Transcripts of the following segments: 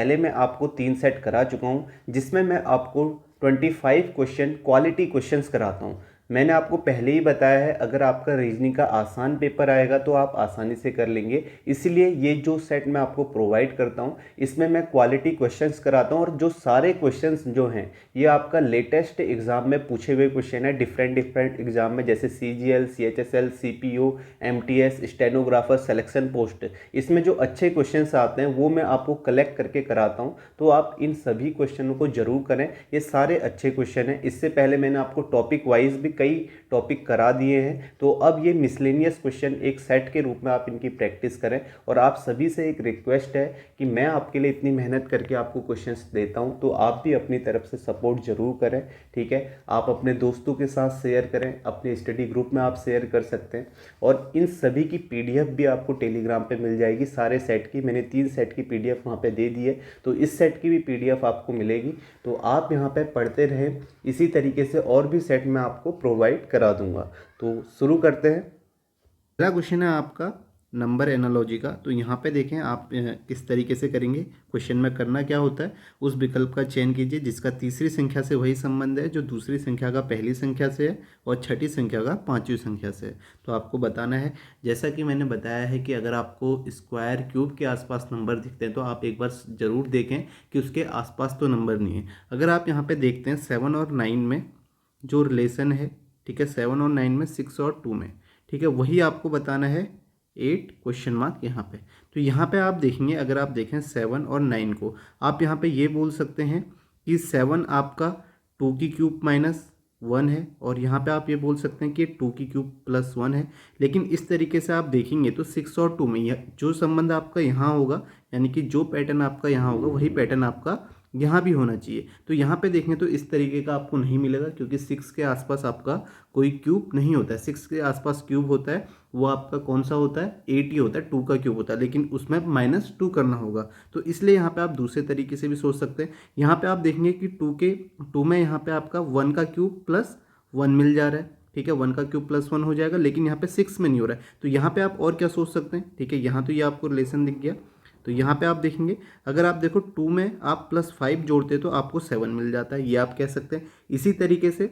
पहले मैं आपको 3 सेट करा चुका हूँ, जिसमें मैं आपको 25 क्वेश्चन क्वालिटी क्वेश्चंस कराता हूँ। मैंने आपको पहले ही बताया है, अगर आपका रीजनिंग का आसान पेपर आएगा तो आप आसानी से कर लेंगे। इसलिए ये जो सेट मैं आपको प्रोवाइड करता हूँ, इसमें मैं क्वालिटी क्वेश्चंस कराता हूँ, और जो सारे क्वेश्चंस जो हैं ये आपका लेटेस्ट एग्जाम में पूछे हुए क्वेश्चन है, डिफरेंट एग्जाम में, जैसे CGL, CHSL, CPO, MTS, stenographer, selection post. इसमें जो अच्छे क्वेश्चंस आते हैं वो मैं आपको कलेक्ट करके कराता हूँ, तो आप इन सभी क्वेश्चनों को जरूर करें। ये सारे अच्छे क्वेश्चन हैं। इससे पहले मैंने आपको टॉपिक वाइज भी कई टॉपिक करा दिए हैं, तो अब ये मिसलेनियस क्वेश्चन एक सेट के रूप में आप इनकी प्रैक्टिस करें। और आप सभी से एक रिक्वेस्ट है कि मैं आपके लिए इतनी मेहनत करके आपको क्वेश्चंस देता हूं, तो आप भी अपनी तरफ से सपोर्ट जरूर करें, ठीक है। आप अपने दोस्तों के साथ शेयर करें, अपने स्टडी ग्रुप में आप शेयर कर सकते हैं। और इन सभी की PDF भी आपको टेलीग्राम पे मिल जाएगी, सारे सेट की। मैंने 3 सेट की PDF वहाँ पे दे दी है, तो इस सेट की भी PDF आपको मिलेगी। तो आप यहाँ पे पढ़ते रहें, इसी तरीके से और भी सेट मैं आपको प्रोवाइड करा दूंगा। तो शुरू करते हैं। पहला क्वेश्चन है आपका नंबर एनालॉजी का। तो यहाँ पे देखें आप किस तरीके से करेंगे। क्वेश्चन में करना क्या होता है, उस विकल्प का चयन कीजिए जिसका तीसरी संख्या से वही संबंध है जो दूसरी संख्या का पहली संख्या से है और छठी संख्या का पांचवी संख्या से है। तो आपको बताना है, जैसा कि मैंने बताया है कि अगर आपको स्क्वायर क्यूब के आसपास नंबर दिखते हैं तो आप एक बार ज़रूर देखें कि उसके आसपास तो नंबर नहीं है। अगर आप यहाँ पर देखते हैं 7 और 9 में जो रिलेशन है, ठीक है, 7 और 9 में, 6 और 2 में, ठीक है, वही आपको बताना है 8 क्वेश्चन मार्क यहाँ पे। तो यहाँ पे आप देखेंगे, अगर आप देखें 7 और 9 को, आप यहाँ पे ये बोल सकते हैं कि 7 आपका 2 की क्यूब माइनस 1 है, और यहाँ पे आप ये बोल सकते हैं कि 2 की क्यूब प्लस 1 है। लेकिन इस तरीके से आप देखेंगे तो 6 और 2 में जो संबंध आपका यहाँ होगा, यानी कि जो पैटर्न आपका यहाँ होगा वही पैटर्न आपका यहाँ भी होना चाहिए। तो यहाँ पे देखें तो इस तरीके का आपको नहीं मिलेगा, क्योंकि 6 के आसपास आपका कोई क्यूब नहीं होता है। 6 के आसपास क्यूब होता है वो आपका कौन सा होता है, 8 ही होता है, 2 का क्यूब होता है, लेकिन उसमें -2 करना होगा। तो इसलिए यहाँ पे आप दूसरे तरीके से भी सोच सकते हैं। यहाँ पे आप देखेंगे कि 2 में यहाँ पे आपका 1 का क्यूब प्लस 1 मिल जा रहा है, ठीक है, 1 का क्यूब प्लस 1 हो जाएगा, लेकिन यहाँ पे 6 में नहीं हो रहा है। तो यहाँ पे आप और क्या सोच सकते हैं, ठीक है, यहाँ तो ये आपको रिलेशन दिख गया। तो यहाँ पे आप देखेंगे, अगर आप देखो 2 में आप +5 जोड़ते तो आपको 7 मिल जाता है, ये आप कह सकते हैं। इसी तरीके से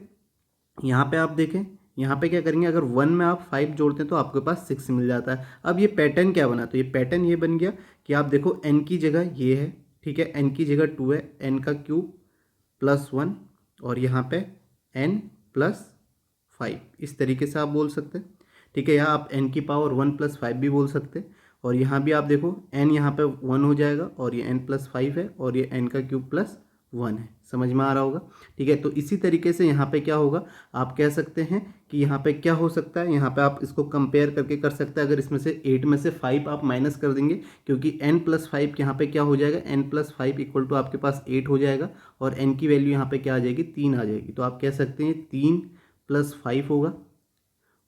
यहाँ पे आप देखें, यहाँ पे क्या करेंगे, अगर 1 में आप 5 जोड़ते हैं तो आपके पास 6 मिल जाता है। अब ये पैटर्न क्या बना, तो ये पैटर्न ये बन गया कि आप देखो n की जगह ये है, ठीक है, n की जगह 2 है, n का क्यूब प्लस 1, और यहाँ पे n प्लस 5, इस तरीके से आप बोल सकते हैं, ठीक है। यहाँ आप n की पावर 1 + 5 भी बोल सकते हैं। और यहाँ भी आप देखो n यहाँ पे 1 हो जाएगा, और ये n + 5 है, और ये n का क्यूब प्लस 1 है। समझ में आ रहा होगा, ठीक है। तो इसी तरीके से यहाँ पे क्या होगा, आप कह सकते हैं कि यहाँ पे क्या हो सकता है, यहाँ पे आप इसको कंपेयर करके कर सकते हैं। अगर इसमें से 8 में से 5 आप माइनस कर देंगे, क्योंकि n + 5 यहाँ पे क्या हो जाएगा, n + 5 = आपके पास 8 हो जाएगा, और n की वैल्यू यहाँ पे क्या आ जाएगी, 3 आ जाएगी। तो आप कह सकते हैं 3 + 5 होगा,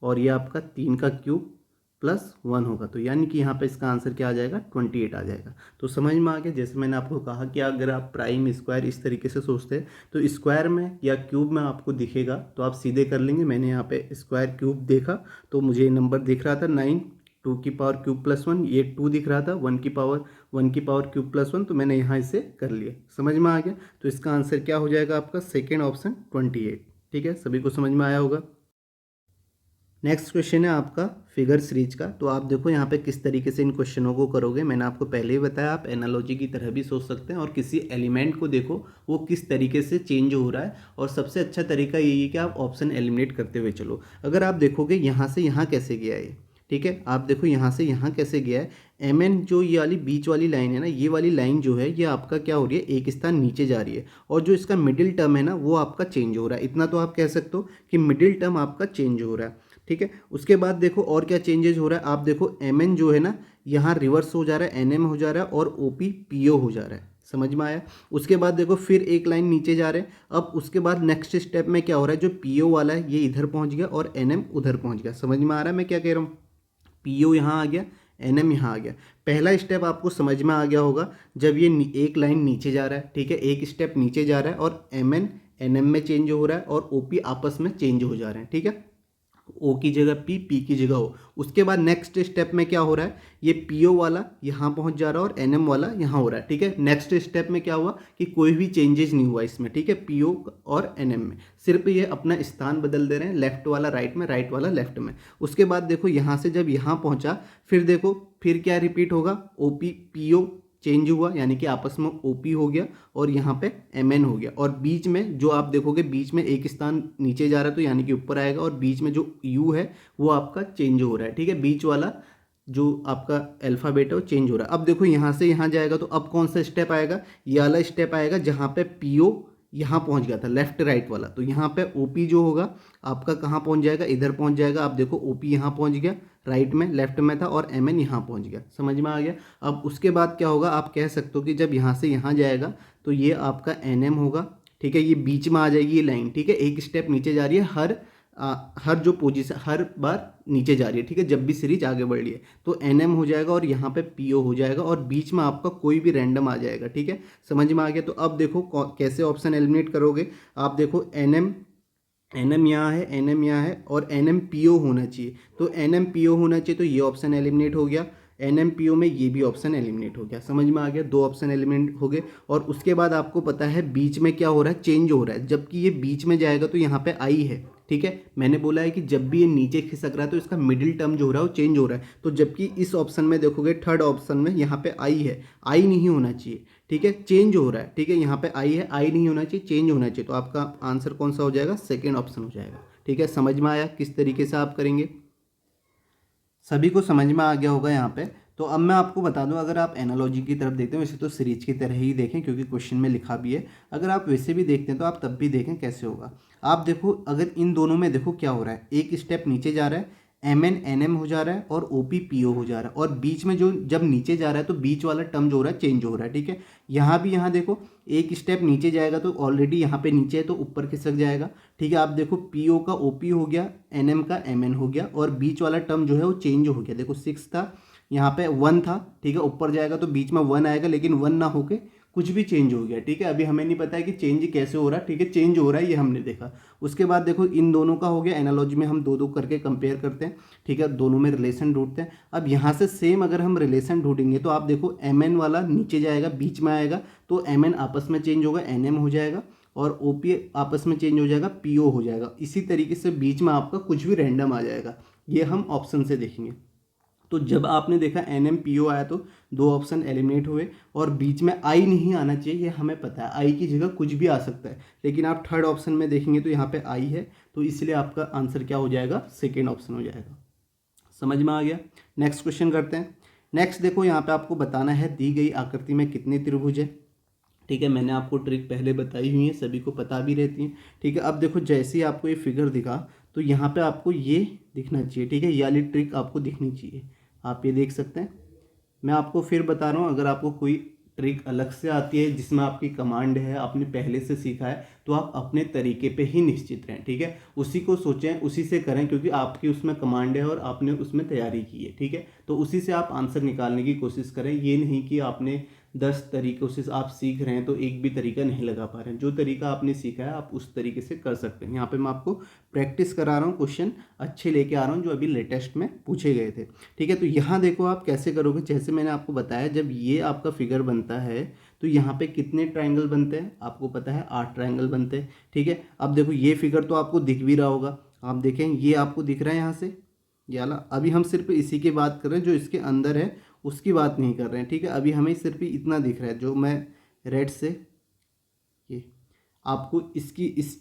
और ये आपका 3 का क्यूब प्लस 1 होगा। तो यानी कि यहाँ पे इसका आंसर क्या आ जाएगा, 28 आ जाएगा। तो समझ में आ गया। जैसे मैंने आपको कहा कि अगर आप प्राइम स्क्वायर इस तरीके से सोचते हैं तो स्क्वायर में या क्यूब में आपको दिखेगा तो आप सीधे कर लेंगे। मैंने यहाँ पे स्क्वायर क्यूब देखा तो मुझे नंबर दिख रहा था 9, 2 की पावर क्यूब प्लस 1, ये 2 दिख रहा था, 1 की पावर क्यूब प्लस 1, तो मैंने यहाँ इसे कर लिया। समझ में आ गया। तो इसका आंसर क्या हो जाएगा आपका, सेकेंड ऑप्शन 28। ठीक है, सभी को समझ में आया होगा। नेक्स्ट क्वेश्चन है आपका फिगर सीरीज का। तो आप देखो यहाँ पे किस तरीके से इन क्वेश्चनों को करोगे। मैंने आपको पहले ही बताया, आप एनालॉजी की तरह भी सोच सकते हैं, और किसी एलिमेंट को देखो वो किस तरीके से चेंज हो रहा है, और सबसे अच्छा तरीका यही है कि आप ऑप्शन एलिमिनेट करते हुए चलो। अगर आप देखोगे यहाँ से यहाँ कैसे गया है, ठीक है, आप देखो यहाँ से यहाँ कैसे गया है। MN जो ये वाली बीच वाली लाइन है ना, ये वाली लाइन जो है ये आपका क्या हो रही है, एक स्थान नीचे जा रही है, और जो इसका मिडिल टर्म है ना वो आपका चेंज हो रहा है। इतना तो आप कह सकते हो कि मिडिल टर्म आपका चेंज हो रहा है, ठीक है। उसके बाद देखो और क्या चेंजेस हो रहा है। आप देखो MN जो है ना यहाँ रिवर्स हो जा रहा है, NM हो जा रहा है, और OP PO हो जा रहा है। समझ में आया। उसके बाद देखो फिर एक लाइन नीचे जा रहे हैं। अब उसके बाद नेक्स्ट स्टेप में क्या हो रहा है, जो PO वाला है ये इधर पहुंच गया और NM उधर पहुंच गया। समझ में आ रहा है मैं क्या कह रहा हूँ। PO यहाँ आ गया, NM यहाँ आ गया। पहला स्टेप आपको समझ में आ गया होगा, जब ये एक लाइन नीचे जा रहा है, ठीक है, एक स्टेप नीचे जा रहा है, और MN NM में चेंज हो रहा है, और OP आपस में चेंज हो जा रहे हैं, ठीक है। ओ की जगह पी की जगह ओ। उसके बाद नेक्स्ट स्टेप में क्या हो रहा है, ये पीओ वाला यहाँ पहुँच जा रहा है और एनएम वाला यहाँ हो रहा है, ठीक है। नेक्स्ट स्टेप में क्या हुआ कि कोई भी चेंजेस नहीं हुआ इसमें, ठीक है, पीओ और एनएम में, सिर्फ ये अपना स्थान बदल दे रहे हैं, लेफ्ट वाला राइट में, राइट वाला लेफ्ट में। उसके बाद देखो यहाँ से जब यहाँ पहुँचा, फिर देखो फिर क्या रिपीट होगा, ओपी पीओ चेंज हुआ, यानी कि आपस में ओपी हो गया और यहाँ पे एमएन हो गया, और बीच में जो आप देखोगे बीच में एक स्थान नीचे जा रहा है तो यानी कि ऊपर आएगा, और बीच में जो यू है वो आपका चेंज हो रहा है, ठीक है। बीच वाला जो आपका अल्फ़ाबेट है वो चेंज हो रहा है। अब देखो यहाँ से यहाँ जाएगा तो अब कौन सा स्टेप आएगा, ये वाला स्टेप आएगा जहाँ पे पीओ यहाँ पहुँच गया था, लेफ्ट राइट वाला, तो यहाँ पे ओपी जो होगा आपका कहाँ पहुँच जाएगा, इधर पहुँच जाएगा। आप देखो ओपी यहाँ पहुँच गया, राइट में लेफ्ट में था, और एम एन यहाँ पहुँच गया, समझ में आ गया। अब उसके बाद क्या होगा, आप कह सकते हो कि जब यहाँ से यहाँ जाएगा तो ये आपका एन एम होगा, ठीक है, ये बीच में आ जाएगी ये लाइन, ठीक है, एक स्टेप नीचे जा रही है, हर जो पोजीशन हर बार नीचे जा रही है, ठीक है, जब भी सीरीज आगे बढ़ रही है, तो एन एम हो जाएगा और यहाँ पे पी ओ हो जाएगा, और बीच में आपका कोई भी रैंडम आ जाएगा, ठीक है, समझ में आ गया। तो अब देखो कैसे ऑप्शन एलिमिनेट करोगे, आप देखो एन एम यहाँ है, एन एम यहाँ है, और एन एम पी ओ होना चाहिए, तो एन एम पी ओ होना चाहिए, तो ये ऑप्शन एलिमिनेट हो गया। एन एम पी ओ में ये भी ऑप्शन एलिमिनेट हो गया, समझ में आ गया, दो ऑप्शन एलिमिनेट हो गए। और उसके बाद आपको पता है बीच में क्या हो रहा है, चेंज हो रहा है, जबकि ये बीच में जाएगा तो यहाँ पे आई है, ठीक है, मैंने बोला है कि जब भी ये नीचे खिसक रहा है तो इसका मिडिल टर्म जो हो रहा है वो चेंज हो रहा है, तो जबकि इस ऑप्शन में देखोगे थर्ड ऑप्शन में यहाँ पे आई है, आई नहीं होना चाहिए, ठीक है, चेंज हो रहा है, ठीक है, यहाँ पे आई है, आई नहीं होना चाहिए, चेंज होना चाहिए, तो आपका आंसर कौन सा हो जाएगा, सेकेंड ऑप्शन हो जाएगा, ठीक है। समझ में आया किस तरीके से आप करेंगे, सभी को समझ में आ गया होगा यहाँ पे। तो अब मैं आपको बता दूं, अगर आप एनालॉजी की तरफ देखते हैं, वैसे तो सीरीज की तरह ही देखें क्योंकि क्वेश्चन में लिखा भी है, अगर आप वैसे भी देखते हैं तो आप तब भी देखें कैसे होगा। आप देखो अगर इन दोनों में देखो क्या हो रहा है, एक स्टेप नीचे जा रहा है, एम एन एन एम हो जा रहा है और ओ पी पी ओ हो जा रहा है, और बीच में जो जब नीचे जा रहा है तो बीच वाला टर्म जो हो रहा है चेंज हो रहा है, ठीक है। यहाँ भी यहाँ देखो एक स्टेप नीचे जाएगा तो ऑलरेडी यहाँ पे नीचे है तो ऊपर खिसक जाएगा, ठीक है। आप देखो पी ओ का ओ पी हो गया, एन एम का एम एन हो गया, और बीच वाला टर्म जो है वो चेंज हो गया, देखो 6 था यहाँ पे 1 था, ठीक है, ऊपर जाएगा तो बीच में 1 आएगा, लेकिन 1 ना होके कुछ भी चेंज हो गया, ठीक है। अभी हमें नहीं पता है कि चेंज कैसे हो रहा है, ठीक है, चेंज हो रहा है ये हमने देखा। उसके बाद देखो इन दोनों का हो गया, एनालॉजी में हम दो दो करके कंपेयर करते हैं, ठीक है, दोनों में रिलेशन ढूंढते हैं। अब यहाँ से सेम अगर हम रिलेशन ढूंढेंगे तो आप देखो एम एन वाला नीचे जाएगा, बीच में आएगा, तो एम एन आपस में चेंज होगा, एन एम हो जाएगा, और ओ पी आपस में चेंज हो जाएगा, पी ओ हो जाएगा। इसी तरीके से बीच में आपका कुछ भी रैंडम आ जाएगा, ये हम ऑप्शन से देखेंगे। तो जब आपने देखा एन एम पी ओ आया तो दो ऑप्शन एलिमिनेट हुए, और बीच में आई नहीं आना चाहिए, ये हमें पता है, आई की जगह कुछ भी आ सकता है, लेकिन आप थर्ड ऑप्शन में देखेंगे तो यहाँ पे आई है, तो इसलिए आपका आंसर क्या हो जाएगा, सेकेंड ऑप्शन हो जाएगा। समझ में आ गया। नेक्स्ट क्वेश्चन करते हैं। नेक्स्ट देखो यहाँ पे आपको बताना है दी गई आकृति में कितने त्रिभुज है, ठीक है, मैंने आपको ट्रिक पहले बताई हुई है, सभी को पता भी रहती है, ठीक है। अब देखो जैसे ही आपको ये फिगर दिखा तो यहाँ पे आपको ये दिखना चाहिए, ठीक है, ये वाली ट्रिक आपको दिखनी चाहिए, आप ये देख सकते हैं। मैं आपको फिर बता रहा हूँ, अगर आपको कोई ट्रिक अलग से आती है जिसमें आपकी कमांड है, आपने पहले से सीखा है, तो आप अपने तरीके पे ही निश्चित रहें, ठीक है, उसी को सोचें, उसी से करें, क्योंकि आपकी उसमें कमांड है और आपने उसमें तैयारी की है, ठीक है, तो उसी से आप आंसर निकालने की कोशिश करें। ये नहीं कि आपने 10 तरीकों से आप सीख रहे हैं तो एक भी तरीका नहीं लगा पा रहे हैं, जो तरीका आपने सीखा है आप उस तरीके से कर सकते हैं। यहाँ पे मैं आपको प्रैक्टिस करा रहा हूँ, क्वेश्चन अच्छे लेके आ रहा हूँ जो अभी लेटेस्ट में पूछे गए थे, ठीक है। तो यहाँ देखो आप कैसे करोगे, जैसे मैंने आपको बताया, जब ये आपका फिगर बनता है तो यहाँ पे कितने ट्राइंगल बनते हैं, आपको पता है 8 ट्राइंगल बनते हैं, ठीक है। अब देखो ये फिगर तो आपको दिख भी रहा होगा, आप देखें ये आपको दिख रहा है यहाँ से, ये वाला। अभी हम सिर्फ इसी की बात कर रहे हैं, जो इसके अंदर है उसकी बात नहीं कर रहे हैं, ठीक है। अभी हमें सिर्फ इतना दिख रहा है, जो मैं रेड से, ये आपको इस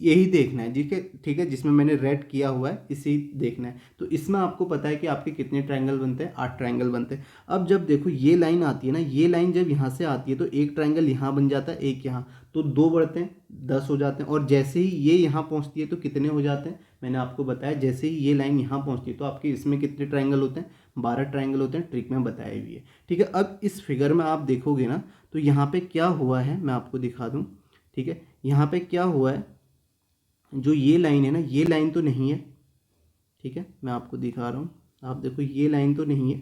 यही देखना है, ठीक है, ठीक है, जिसमें मैंने रेड किया हुआ है इसी देखना है। तो इसमें आपको पता है कि आपके कितने ट्रायंगल बनते हैं, 8 ट्रायंगल बनते हैं। अब जब देखो ये लाइन आती है ना, ये लाइन जब यहाँ से आती है तो एक ट्रायंगल यहाँ बन जाता है, एक यहाँ, तो 2 बढ़ते हैं 10 हो जाते हैं। और जैसे ही ये यहाँ पहुँचती है तो कितने हो जाते हैं, मैंने आपको बताया, जैसे ही ये लाइन यहाँ पहुँचती है तो आपके इसमें कितने ट्रायंगल होते हैं, 12 ट्रायंगल होते हैं, ट्रिक में बताया भी है, ठीक है। अब इस फिगर में आप देखोगे ना तो यहाँ पे क्या हुआ है, मैं आपको दिखा दूँ, ठीक है। यहाँ पे क्या हुआ है, जो ये लाइन है ना, ये लाइन तो नहीं है, ठीक है, मैं आपको दिखा रहा हूँ, आप देखो ये लाइन तो नहीं है,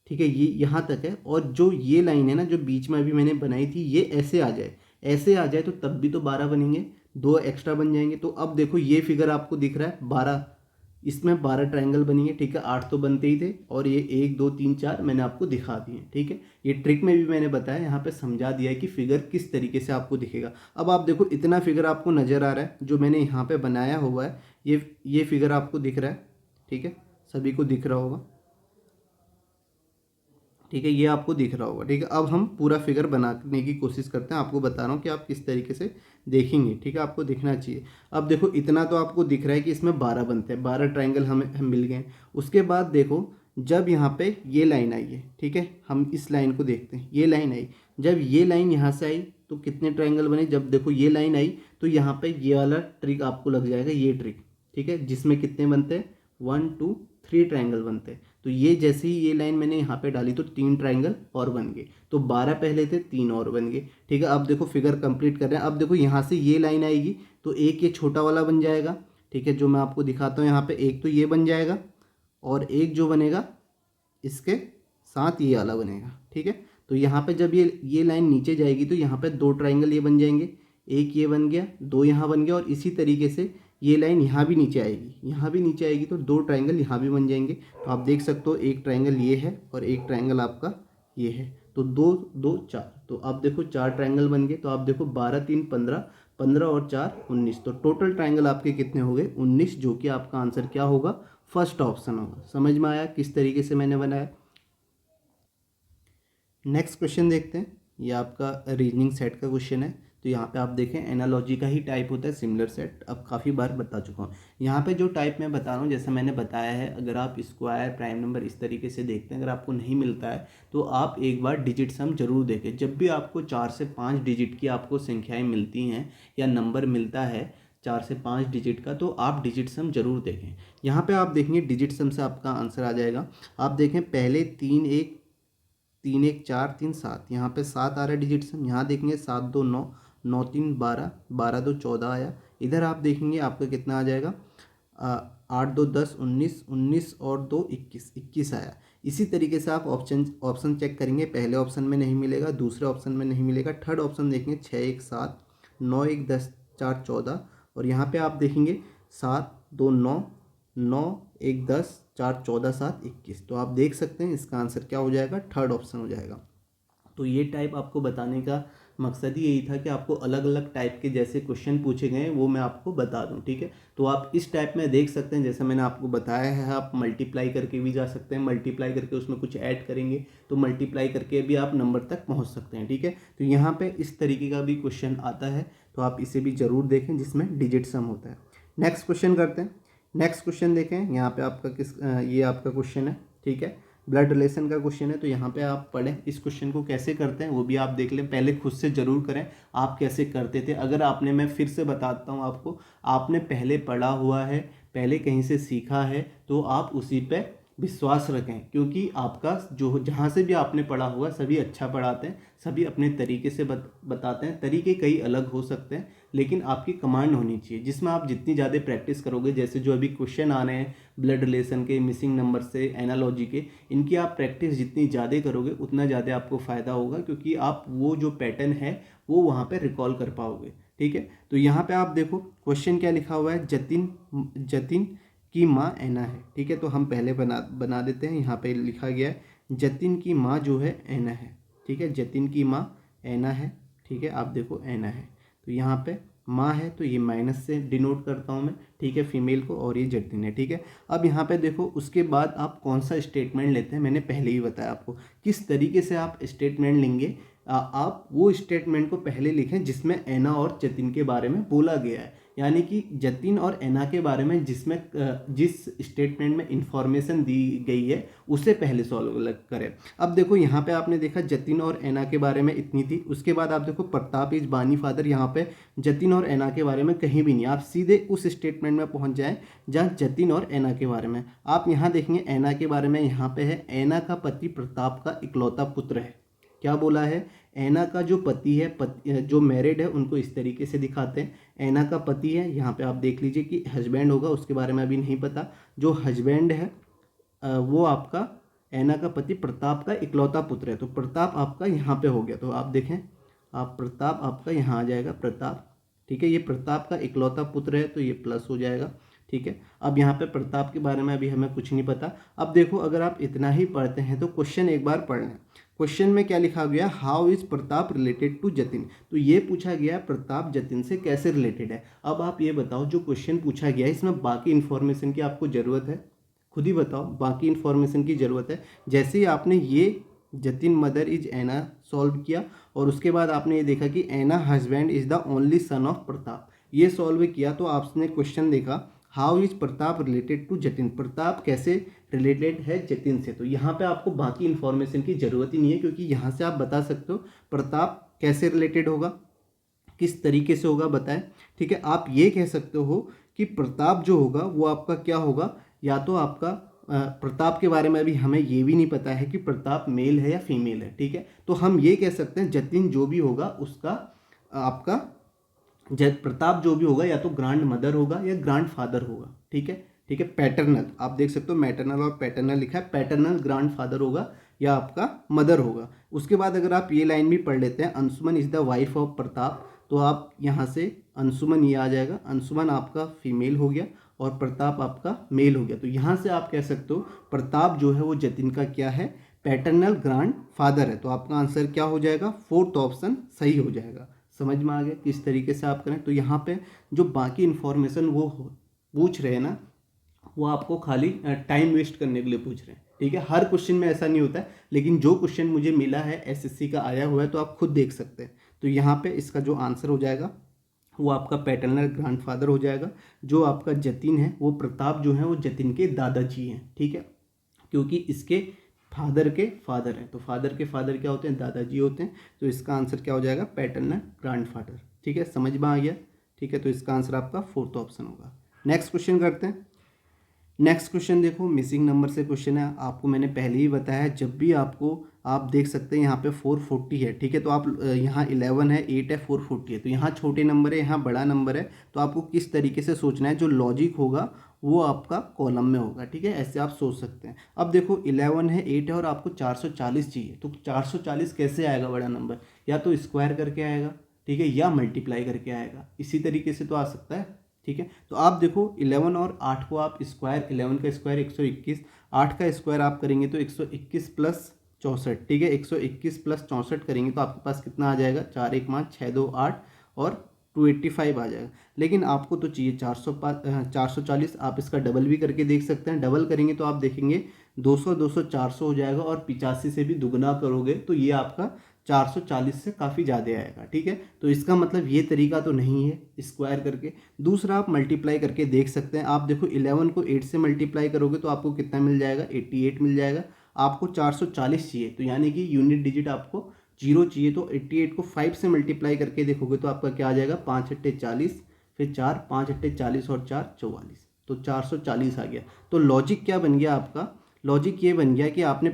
ठीक है, ये यहाँ तक है। और जो ये लाइन है ना, जो बीच में अभी मैंने बनाई थी, ये ऐसे आ जाए, ऐसे आ जाए तो तब भी तो 12 बनेंगे, 2 एक्स्ट्रा बन जाएंगे। तो अब देखो ये फिगर आपको दिख रहा है 12, इसमें 12 ट्रायंगल बनेंगे, ठीक है, 8 तो बनते ही थे और ये 1 2 3 4 मैंने आपको दिखा दिए, ठीक है। ये ट्रिक में भी मैंने बताया, यहाँ पे समझा दिया है कि फिगर किस तरीके से आपको दिखेगा। अब आप देखो इतना फिगर आपको नज़र आ रहा है, जो मैंने यहाँ पे बनाया हुआ है ये फिगर आपको दिख रहा है, ठीक है, सभी को दिख रहा होगा, ठीक है, ये आपको दिख रहा होगा, ठीक है। अब हम पूरा फिगर बनाने की कोशिश करते हैं, आपको बता रहा हूँ कि आप किस तरीके से देखेंगे, ठीक है, आपको दिखना चाहिए। अब देखो इतना तो आपको दिख रहा है कि इसमें 12 बनते हैं, 12 ट्रायंगल हमें हम मिल गए। उसके बाद देखो जब यहाँ पे ये लाइन आई है, ठीक है, हम इस लाइन को देखते हैं, ये लाइन आई, जब ये लाइन यहाँ से आई तो कितने ट्रायंगल बने, जब देखो ये लाइन आई तो यहाँ पे ये वाला ट्रिक आपको लग जाएगा, ये ट्रिक, ठीक है, जिसमें कितने बनते हैं 1 2 3 ट्रायंगल बनते हैं। तो ये जैसे ही ये लाइन मैंने यहाँ पे डाली तो 3 ट्रायंगल और बन गए, तो 12 पहले थे 3 और बन गए, ठीक है। अब देखो फिगर कंप्लीट कर रहे हैं। अब देखो यहाँ से ये लाइन आएगी तो एक ये छोटा वाला बन जाएगा, ठीक है, जो मैं आपको दिखाता हूँ यहाँ पे, एक तो ये बन जाएगा और एक जो बनेगा इसके साथ ये वाला बनेगा, ठीक है। तो यहाँ पे जब ये लाइन नीचे जाएगी तो यहाँ पे 2 ट्रायंगल ये बन जाएंगे, एक ये बन गया, 2 यहाँ बन गया और इसी तरीके से ये लाइन यहाँ भी नीचे आएगी, यहाँ भी नीचे आएगी तो 2 ट्रायंगल यहाँ भी बन जाएंगे। तो आप देख सकते हो एक ट्रायंगल ये है और एक ट्रायंगल आपका ये है, तो 2 2 4, तो अब देखो 4 ट्रायंगल बन गए। तो आप देखो 12 3 15, 15 और 4 19, तो टोटल ट्रायंगल आपके कितने हो गए 19, जो कि आपका आंसर क्या होगा, फर्स्ट ऑप्शन होगा। समझ में आया किस तरीके से मैंने बनाया। नेक्स्ट क्वेश्चन देखते हैं, ये आपका रीजनिंग सेट का क्वेश्चन है। तो यहाँ पे आप देखें एनालॉजी का ही टाइप होता है सिमिलर सेट, अब काफ़ी बार बता चुका हूँ। यहाँ पे जो टाइप मैं बता रहा हूँ जैसा मैंने बताया है, अगर आप स्क्वायर प्राइम नंबर इस तरीके से देखते हैं, अगर आपको नहीं मिलता है तो आप एक बार डिजिट सम जरूर देखें। जब भी आपको 4 से 5 डिजिट की आपको संख्याएँ मिलती हैं या नंबर मिलता है 4 से 5 डिजिट का, तो आप डिजिट सम जरूर देखें। यहाँ पे आप देखेंगे डिजिट सम से आपका आंसर आ जाएगा। आप देखें पहले 3 1 3 1 4 3 7, यहाँ पे 7 आ रहा है डिजिट सम। यहाँ देखेंगे 7 2 9, 9 3 12, 12 2 14 आया। इधर आप देखेंगे आपका कितना आ जाएगा 8 2 10 19, 19 और 2 21, 21 आया। इसी तरीके से आप ऑप्शन चेक करेंगे, पहले ऑप्शन में नहीं मिलेगा, दूसरे ऑप्शन में नहीं मिलेगा, थर्ड ऑप्शन देखेंगे 6 1 7, 9 1 10 4 14, और यहाँ पे आप देखेंगे 7 2 9, 9 1 10 4 14 7 21। तो आप देख सकते हैं इसका आंसर क्या हो जाएगा, थर्ड ऑप्शन हो जाएगा। तो ये टाइप आपको बताने का मकसद ही यही था कि आपको अलग अलग टाइप के जैसे क्वेश्चन पूछे गए हैं वो मैं आपको बता दूं, ठीक है। तो आप इस टाइप में देख सकते हैं, जैसे मैंने आपको बताया है, आप मल्टीप्लाई करके भी जा सकते हैं, मल्टीप्लाई करके उसमें कुछ ऐड करेंगे तो मल्टीप्लाई करके भी आप नंबर तक पहुंच सकते हैं, ठीक है। तो यहाँ पे इस तरीके का भी क्वेश्चन आता है, तो आप इसे भी ज़रूर देखें जिसमें डिजिट सम होता है। नेक्स्ट क्वेश्चन करते हैं। नेक्स्ट क्वेश्चन देखें, यहाँ पे आपका ये आपका क्वेश्चन है, ठीक है, ब्लड रिलेशन का क्वेश्चन है। तो यहाँ पे आप पढ़ें इस क्वेश्चन को कैसे करते हैं वो भी आप देख लें, पहले खुद से ज़रूर करें आप कैसे करते थे। अगर आपने, मैं फिर से बताता हूँ आपको, आपने पहले पढ़ा हुआ है, पहले कहीं से सीखा है, तो आप उसी पे विश्वास रखें, क्योंकि आपका जो जहाँ से भी आपने पढ़ा हुआ सभी अच्छा पढ़ाते हैं, सभी अपने तरीके से बताते हैं। तरीके कई अलग हो सकते हैं, लेकिन आपकी कमांड होनी चाहिए जिसमें आप जितनी ज़्यादा प्रैक्टिस करोगे, जैसे जो अभी क्वेश्चन आ रहे हैं ब्लड रिलेशन के, मिसिंग नंबर से, एनालॉजी के, इनकी आप प्रैक्टिस जितनी ज़्यादा करोगे उतना ज़्यादा आपको फ़ायदा होगा, क्योंकि आप वो जो पैटर्न है वो वहाँ पर रिकॉल कर पाओगे, ठीक है। तो यहाँ पर आप देखो क्वेश्चन क्या लिखा हुआ है, जतिन की माँ ऐना है, ठीक है। तो हम पहले बना देते हैं। यहाँ पे लिखा गया है जतिन की माँ जो है ऐना है, ठीक है, जतिन की माँ ऐना है, ठीक है। आप देखो ऐना है, तो यहाँ पे माँ है तो ये माइनस से डिनोट करता हूँ मैं, ठीक है, फीमेल को, और ये जतिन है, ठीक है। अब यहाँ पे देखो उसके बाद आप कौन सा स्टेटमेंट लेते हैं, मैंने पहले ही बताया आपको किस तरीके से आप स्टेटमेंट लेंगे। आप वो स्टेटमेंट को पहले लिखें जिसमें ऐना और जतिन के बारे में बोला गया है, यानी कि जतिन और ऐना के बारे में जिसमें जिस स्टेटमेंट में इंफॉर्मेशन दी गई है उसे पहले सॉल्व करें। अब देखो यहाँ पे आपने देखा जतिन और ऐना के बारे में इतनी थी, उसके बाद आप देखो प्रताप इज बानी फादर, यहाँ पे जतिन और ऐना के बारे में कहीं भी नहीं, आप सीधे उस स्टेटमेंट में पहुँच जाएँ जहाँ जतिन और ऐना के बारे में। आप यहाँ देखेंगे ऐना के बारे में, यहाँ पे है ऐना का पति प्रताप का इकलौता पुत्र है। क्या बोला है, ऐना का जो पति है, जो मैरिड है, उनको इस तरीके से दिखाते हैं। ऐना का पति है, यहाँ पे आप देख लीजिए कि हस्बैंड होगा, उसके बारे में अभी नहीं पता। जो हस्बैंड है वो आपका ऐना का पति प्रताप का इकलौता पुत्र है, तो प्रताप आपका यहाँ पे हो गया। तो आप देखें, आप प्रताप आपका यहाँ आ जाएगा, प्रताप, ठीक है, ये प्रताप का इकलौता पुत्र है तो ये प्लस हो जाएगा, ठीक है। अब यहाँ पे प्रताप के बारे में अभी हमें कुछ नहीं पता। अब देखो, अगर आप इतना ही पढ़ते हैं तो क्वेश्चन एक बार पढ़ लें। क्वेश्चन में क्या लिखा गया, how is Pratap related to Jatin. तो ये पूछा गया प्रताप जतिन से कैसे रिलेटेड है। अब आप ये बताओ, जो क्वेश्चन पूछा गया है इसमें बाकी इन्फॉर्मेशन की आपको ज़रूरत है, खुद ही बताओ, बाकी इन्फॉर्मेशन की ज़रूरत है। जैसे ही आपने ये Jatin mother is Anna solve किया और उसके बाद आपने ये देखा कि Anna husband is the only son of Pratap, ये सॉल्व किया तो आपने क्वेश्चन देखा how is Pratap related to Jatin, Pratap कैसे रिलेटेड है जतिन से। तो यहाँ पे आपको बाकी इन्फॉर्मेशन की ज़रूरत ही नहीं है, क्योंकि यहाँ से आप बता सकते हो प्रताप कैसे रिलेटेड होगा, किस तरीके से होगा बताएं। ठीक है, आप ये कह सकते हो कि प्रताप जो होगा वो आपका क्या होगा, या तो आपका प्रताप के बारे में अभी हमें ये भी नहीं पता है कि प्रताप मेल है या फीमेल है। ठीक है, तो हम ये कह सकते हैं जतिन जो भी होगा उसका आपका प्रताप जो भी होगा या तो ग्रांड मदर होगा या ग्रांड फादर होगा। ठीक है, ठीक है। पैटर्नल आप देख सकते हो, मैटरनल और पैटर्नल लिखा है, पैटर्नल ग्रांड फादर होगा या आपका मदर होगा। उसके बाद अगर आप ये लाइन भी पढ़ लेते हैं, Anshuman is the wife of Pratap, तो आप यहाँ से अंशुमन ये आ जाएगा, अंशुमन आपका फीमेल हो गया और प्रताप आपका मेल हो गया। तो यहाँ से आप कह सकते हो प्रताप जो है वो जतिन का क्या है, पैटर्नल ग्रांड फादर है। तो आपका आंसर क्या हो जाएगा, फोर्थ ऑप्शन सही हो जाएगा। समझ में आ गया किस तरीके से आप करें। तो यहाँ पे जो बाकी इन्फॉर्मेशन वो पूछ रहे हैं ना, वो आपको खाली टाइम वेस्ट करने के लिए पूछ रहे हैं। ठीक है, हर क्वेश्चन में ऐसा नहीं होता है, लेकिन जो क्वेश्चन मुझे मिला है एसएससी का आया हुआ है तो आप खुद देख सकते हैं। तो यहाँ पे इसका जो आंसर हो जाएगा वो आपका पैटर्नल ग्रैंडफादर हो जाएगा। जो आपका जतिन है वो प्रताप जो है वो जतिन के दादाजी हैं। ठीक है, क्योंकि इसके फादर के फादर हैं, तो फादर के फादर क्या होते हैं, दादाजी होते हैं। तो इसका आंसर क्या हो जाएगा, पैटर्नल ग्रैंडफादर। ठीक है, समझ में आ गया। ठीक है, तो इसका आंसर आपका फोर्थ ऑप्शन होगा। नेक्स्ट क्वेश्चन करते हैं। नेक्स्ट क्वेश्चन देखो, मिसिंग नंबर से क्वेश्चन है। आपको मैंने पहले ही बताया है, जब भी आपको आप देख सकते हैं यहाँ पे 440 है। ठीक है, तो आप यहाँ 11 है, 8 है, 440 है, तो यहाँ छोटे नंबर है, यहाँ बड़ा नंबर है। तो आपको किस तरीके से सोचना है, जो लॉजिक होगा वो आपका कॉलम में होगा। ठीक है, ऐसे आप सोच सकते हैं। अब देखो 11 है, 8 है और आपको 440 चाहिए, तो 440 कैसे आएगा बड़ा नंबर, या तो स्क्वायर करके आएगा, ठीक है, या मल्टीप्लाई करके आएगा। इसी तरीके से तो आ सकता है। ठीक है, तो आप देखो 11 और 8 को आप स्क्वायर, 11 का स्क्वायर 121, 8 का स्क्वायर आप करेंगे तो 121 प्लस 64। ठीक है, 121 प्लस 64 करेंगे तो आपके पास कितना आ जाएगा, 4 1 5 6 2 8 और 285 आ जाएगा। लेकिन आपको तो चाहिए 440, आप इसका डबल भी करके देख सकते हैं। डबल करेंगे तो आप देखेंगे 200 200 400 हो जाएगा, और 85 से भी दुगना करोगे तो ये आपका 440 से काफ़ी ज़्यादा आएगा। ठीक है, तो इसका मतलब ये तरीका तो नहीं है स्क्वायर करके। दूसरा आप मल्टीप्लाई करके देख सकते हैं। आप देखो 11 को 8 से मल्टीप्लाई करोगे तो आपको कितना मिल जाएगा, 88 मिल जाएगा। आपको 440 चाहिए, तो यानी कि यूनिट डिजिट आपको 0 चाहिए, तो 88 को 5 से मल्टीप्लाई करके देखोगे तो आपका क्या आ जाएगा, 5 अट्ठे 40, फिर 4 5 अट्ठे 40 और 4 44, तो 440 आ गया। तो लॉजिक क्या बन गया आपका, लॉजिक ये बन गया कि आपने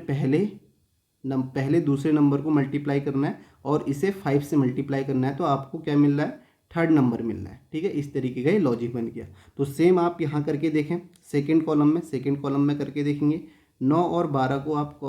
पहले दूसरे नंबर को मल्टीप्लाई करना है और इसे 5 से मल्टीप्लाई करना है, तो आपको क्या मिल रहा है, थर्ड नंबर मिल रहा है। ठीक है, इस तरीके का ये लॉजिक बन गया। तो सेम आप यहाँ करके देखें, सेकंड कॉलम में करके देखेंगे। 9 और 12 को आप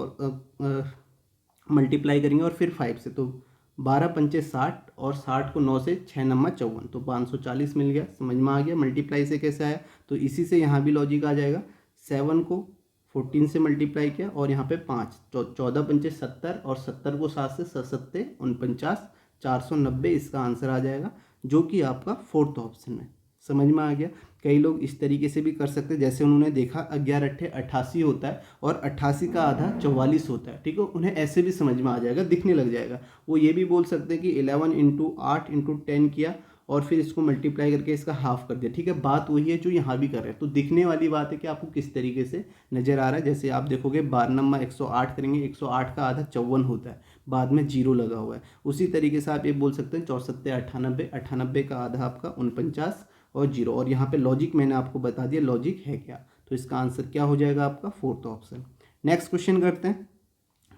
मल्टीप्लाई करेंगे और फिर 5 से, तो 12 पंचे 60 और 60 को 9 से 6 नंबर 54, तो 540 मिल गया। समझ में आ गया मल्टीप्लाई से कैसे आया। तो इसी से यहाँ भी लॉजिक आ जाएगा। 7 को 14 से मल्टीप्लाई किया और यहाँ पे 5, 14 पंचे 70 और 70 को 7 से 7 49, 490 इसका आंसर आ जाएगा, जो कि आपका फोर्थ ऑप्शन है। समझ में आ गया। कई लोग इस तरीके से भी कर सकते हैं, जैसे उन्होंने देखा 11 अट्ठे 88 होता है और 88 का आधा 44 होता है। ठीक है, उन्हें ऐसे भी समझ में आ जाएगा, दिखने लग जाएगा। वो ये भी बोल सकते हैं कि 11 इंटू 8 इंटू 10 किया और फिर इसको मल्टीप्लाई करके इसका हाफ कर दिया। ठीक है, बात वही है जो यहाँ भी कर रहे हैं। तो दिखने वाली बात है कि आपको किस तरीके से नज़र आ रहा है। जैसे आप देखोगे 12 नंबर 108 करेंगे, 108 का आधा 54 होता है, बाद में 0 लगा हुआ है। उसी तरीके से आप ये बोल सकते हैं 64 98, 98 का आधा आपका 49 और 0। और यहाँ पे लॉजिक मैंने आपको बता दिया लॉजिक है क्या। तो इसका आंसर क्या हो जाएगा आपका फोर्थ ऑप्शन। नेक्स्ट क्वेश्चन करते हैं।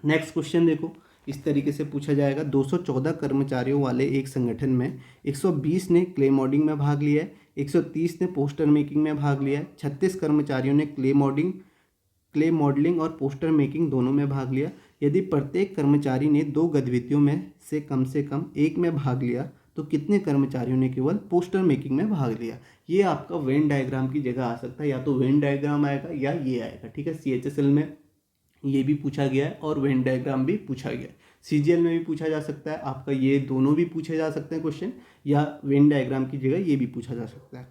नेक्स्ट क्वेश्चन देखो, इस तरीके से पूछा जाएगा। 214 कर्मचारियों वाले एक संगठन में 120 ने क्ले मॉडलिंग में भाग लिया है, 130 ने पोस्टर मेकिंग में भाग लिया है, 36 कर्मचारियों ने क्ले मॉडलिंग और पोस्टर मेकिंग दोनों में भाग लिया। यदि प्रत्येक कर्मचारी ने 2 गतिविधियों में से कम एक में भाग लिया तो कितने कर्मचारियों ने केवल पोस्टर मेकिंग में भाग लिया। ये आपका वेन डायग्राम की जगह आ सकता है, या तो वेन डायग्राम आएगा या ये आएगा, ठीक है। CHSL में ये भी पूछा गया है और वेन डायग्राम भी पूछा गया है। CGL में भी पूछा जा सकता है आपका, ये दोनों भी पूछे जा सकते हैं क्वेश्चन, या वेन डायग्राम की जगह ये भी पूछा जा सकता है।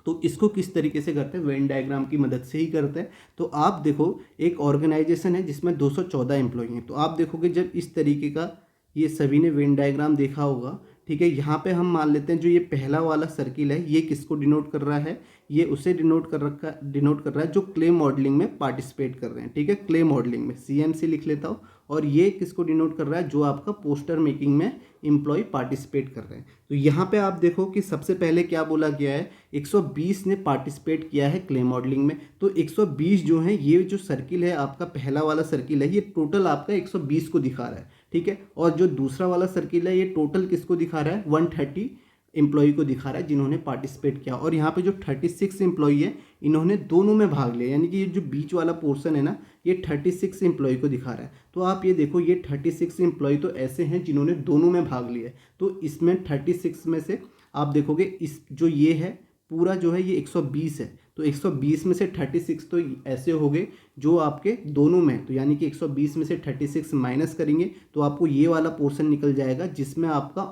तो इसको किस तरीके से करते हैं, वेन डायग्राम की मदद से ही करते हैं। तो आप देखो एक ऑर्गेनाइजेशन है जिसमें 214 एम्प्लॉई हैं, तो आप देखोगे जब इस तरीके का, ये सभी ने वेन डायग्राम देखा होगा, ठीक है। यहाँ पे हम मान लेते हैं जो ये पहला वाला सर्किल है ये किसको डिनोट कर रहा है, ये उसे डिनोट कर रहा है जो क्ले मॉडलिंग में पार्टिसिपेट कर रहे हैं, ठीक है। क्ले मॉडलिंग में CMC लिख लेता हूँ। और ये किसको डिनोट कर रहा है, जो आपका पोस्टर मेकिंग में एम्प्लॉय पार्टिसिपेट कर रहे हैं। तो यहाँ पे आप देखो कि सबसे पहले क्या बोला गया है, 120 ने पार्टिसिपेट किया है क्ले मॉडलिंग में। तो 120 जो है, ये जो सर्किल है आपका पहला वाला सर्किल है, ये टोटल आपका 120 को दिखा रहा है, ठीक है। और जो दूसरा वाला सर्किल है ये टोटल किसको दिखा रहा है, 130 एम्प्लॉय को दिखा रहा है जिन्होंने पार्टिसिपेट किया। और यहाँ पे जो 36 एम्प्लॉय है इन्होंने दोनों में भाग लिया, यानी कि ये जो बीच वाला पोर्शन है ना, ये 36 एम्प्लॉय को दिखा रहा है। तो आप ये देखो ये 36 एम्प्लॉय तो ऐसे हैं जिन्होंने दोनों में भाग लिया है। तो इसमें 36 में से आप देखोगे इस जो ये है पूरा जो है ये 120 है, तो 120 में से 36 तो ऐसे हो गए जो आपके दोनों में, तो यानी कि 120 में से 36 माइनस करेंगे तो आपको ये वाला पोर्शन निकल जाएगा जिसमें आपका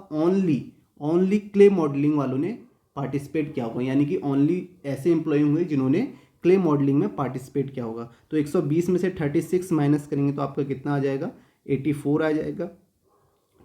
ओनली क्ले मॉडलिंग वालों ने पार्टिसिपेट किया होगा, यानी कि ओनली ऐसे एम्प्लॉय होंगे जिन्होंने क्ले मॉडलिंग में पार्टिसिपेट किया होगा। तो 120 में से 36 माइनस करेंगे तो आपका कितना आ जाएगा, 84 आ जाएगा,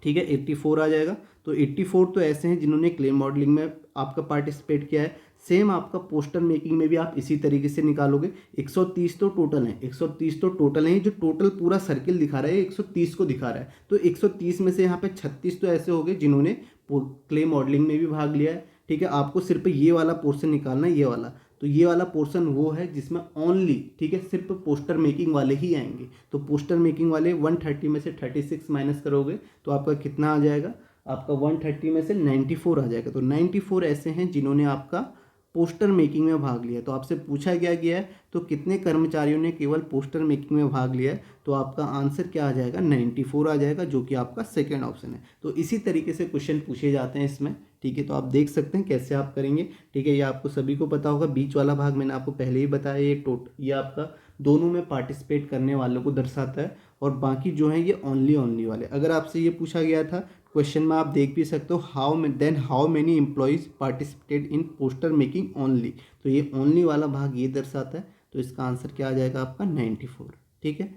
ठीक है। 84 आ जाएगा। तो 84 तो ऐसे हैं जिन्होंने क्ले मॉडलिंग में आपका पार्टिसिपेट किया है। सेम आपका पोस्टर मेकिंग में भी आप इसी तरीके से निकालोगे। 130 तो टोटल है, 130 तो टोटल है, जो टोटल पूरा सर्किल दिखा रहा है 130 को दिखा रहा है। तो 130 में से यहाँ पे 36 तो ऐसे हो गए जिन्होंने क्ले मॉडलिंग में भी भाग लिया है, ठीक है। आपको सिर्फ ये वाला पोर्शन निकालना है, ये वाला। तो ये वाला पोर्शन वो है जिसमें ओनली, ठीक है, सिर्फ पोस्टर मेकिंग वाले ही आएंगे। तो पोस्टर मेकिंग वाले 130 में से 36 माइनस करोगे तो आपका कितना आ जाएगा, आपका 130 में से 94 आ जाएगा। तो 94 ऐसे हैं जिन्होंने आपका पोस्टर मेकिंग में भाग लिया। तो आपसे पूछा गया है तो कितने कर्मचारियों ने केवल पोस्टर मेकिंग में भाग लिया है, तो आपका आंसर क्या आ जाएगा, 94 आ जाएगा, जो कि आपका सेकंड ऑप्शन है। तो इसी तरीके से क्वेश्चन पूछे जाते हैं इसमें, ठीक है। तो आप देख सकते हैं कैसे आप करेंगे, ठीक है। ये आपको सभी को पता होगा। बीच वाला भाग मैंने आपको पहले ही बताया, ये आपका दोनों में पार्टिसिपेट करने वालों को दर्शाता है, और बाकी जो है ये ओनली वाले। अगर आपसे ये पूछा गया था क्वेश्चन में, आप देख भी सकते हो, how many employees participate in poster making only. तो ये ओनली वाला भाग ये दर्शाता है। तो इसका आंसर क्या आ जाएगा आपका 94, ठीक है।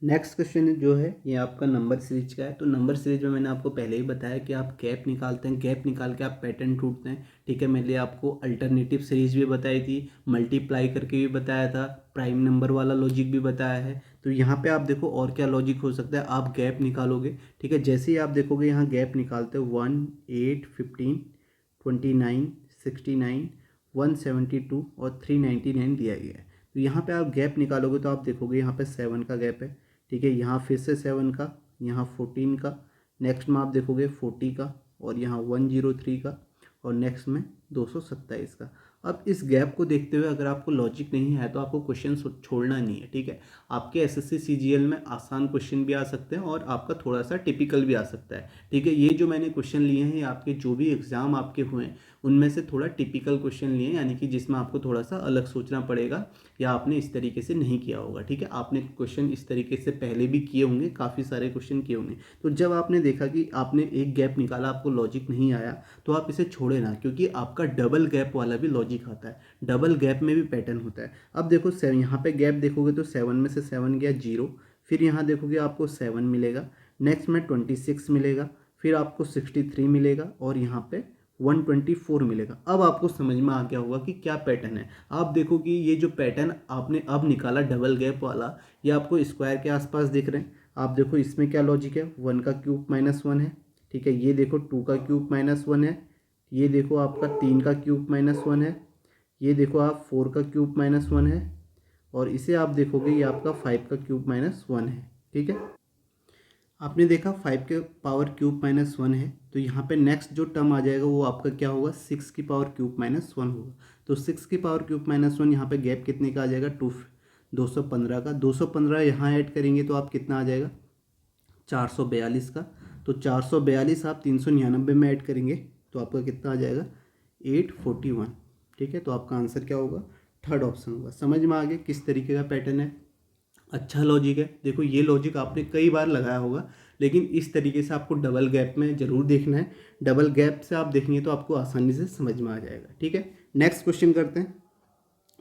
नेक्स्ट क्वेश्चन जो है ये आपका नंबर सीरीज का है। तो नंबर सीरीज में मैंने आपको पहले ही बताया कि आप गैप निकालते हैं, गैप निकाल के आप पैटर्न ढूंढते हैं, ठीक है। मैंने आपको अल्टरनेटिव सीरीज भी बताई थी, मल्टीप्लाई करके भी बताया था, प्राइम नंबर वाला लॉजिक भी बताया है। तो यहाँ पे आप देखो और क्या लॉजिक हो सकता है, आप गैप निकालोगे, ठीक है। जैसे ही आप देखोगे यहाँ गैप निकालते हो 1, 8, 15, 29, 69, 172 और 399 दिया गया है। तो यहाँ पे आप गैप निकालोगे तो आप देखोगे यहाँ पे 7 का गैप है, ठीक है। यहाँ फिर से 7 का, यहाँ 14 का, नेक्स्ट में आप देखोगे 40 का, और यहाँ 103 का, और नेक्स्ट में 227 का। अब इस गैप को देखते हुए अगर आपको लॉजिक नहीं है तो आपको क्वेश्चन छोड़ना नहीं है, ठीक है। आपके SSC CGL में आसान क्वेश्चन भी आ सकते हैं और आपका थोड़ा सा टिपिकल भी आ सकता है, ठीक है। ये जो मैंने क्वेश्चन लिए हैं आपके जो भी एग्जाम आपके हुए हैं उनमें से थोड़ा टिपिकल क्वेश्चन लिए, यानी कि जिसमें आपको थोड़ा सा अलग सोचना पड़ेगा या आपने इस तरीके से नहीं किया होगा, ठीक है। आपने क्वेश्चन इस तरीके से पहले भी किए होंगे, काफ़ी सारे क्वेश्चन किए होंगे। तो जब आपने देखा कि आपने एक गैप निकाला, आपको लॉजिक नहीं आया, तो आप इसे छोड़े ना, क्योंकि आपका डबल गैप वाला भी लॉजिक आता है, डबल गैप में भी पैटर्न होता है। अब देखो यहाँ पे गैप देखोगे तो 7 में से 7 गया 0, फिर यहाँ देखोगे आपको 7 मिलेगा, नेक्स्ट में 26 मिलेगा, फिर आपको 63 मिलेगा, और यहाँ पे 124 मिलेगा। अब आपको समझ में आ गया होगा कि क्या पैटर्न है। आप देखो कि ये जो पैटर्न आपने अब निकाला डबल गैप वाला, ये आपको स्क्वायर के आसपास दिख रहे हैं। आप देखो इसमें क्या लॉजिक है, 1 का क्यूब माइनस 1 है, ठीक है। ये देखो 2 का क्यूब माइनस 1 है, ये देखो आपका 3 का क्यूब माइनस 1 है, ये देखो आप 4 का क्यूब माइनस 1 है, और इसे आप देखोगे ये आपका 5 का क्यूब माइनस 1 है, ठीक है। आपने देखा 5 के पावर क्यूब माइनस 1 है, तो यहाँ पे नेक्स्ट जो टर्म आ जाएगा वो आपका क्या होगा, 6 की पावर क्यूब माइनस 1 होगा। तो 6 की पावर क्यूब माइनस 1, यहाँ पे गैप कितने का आ जाएगा, 215 का। 215 यहाँ ऐड करेंगे तो आप कितना आ जाएगा, 442 का। तो 442 आप 399 में ऐड करेंगे तो आपका कितना आ जाएगा 841। ठीक है, तो आपका आंसर क्या होगा, थर्ड ऑप्शन होगा। समझ में आ गया किस तरीके का पैटर्न है। अच्छा लॉजिक है। देखो ये लॉजिक आपने कई बार लगाया होगा, लेकिन इस तरीके से आपको डबल गैप में ज़रूर देखना है। डबल गैप से आप देखेंगे तो आपको आसानी से समझ में आ जाएगा। ठीक है, नेक्स्ट क्वेश्चन करते हैं।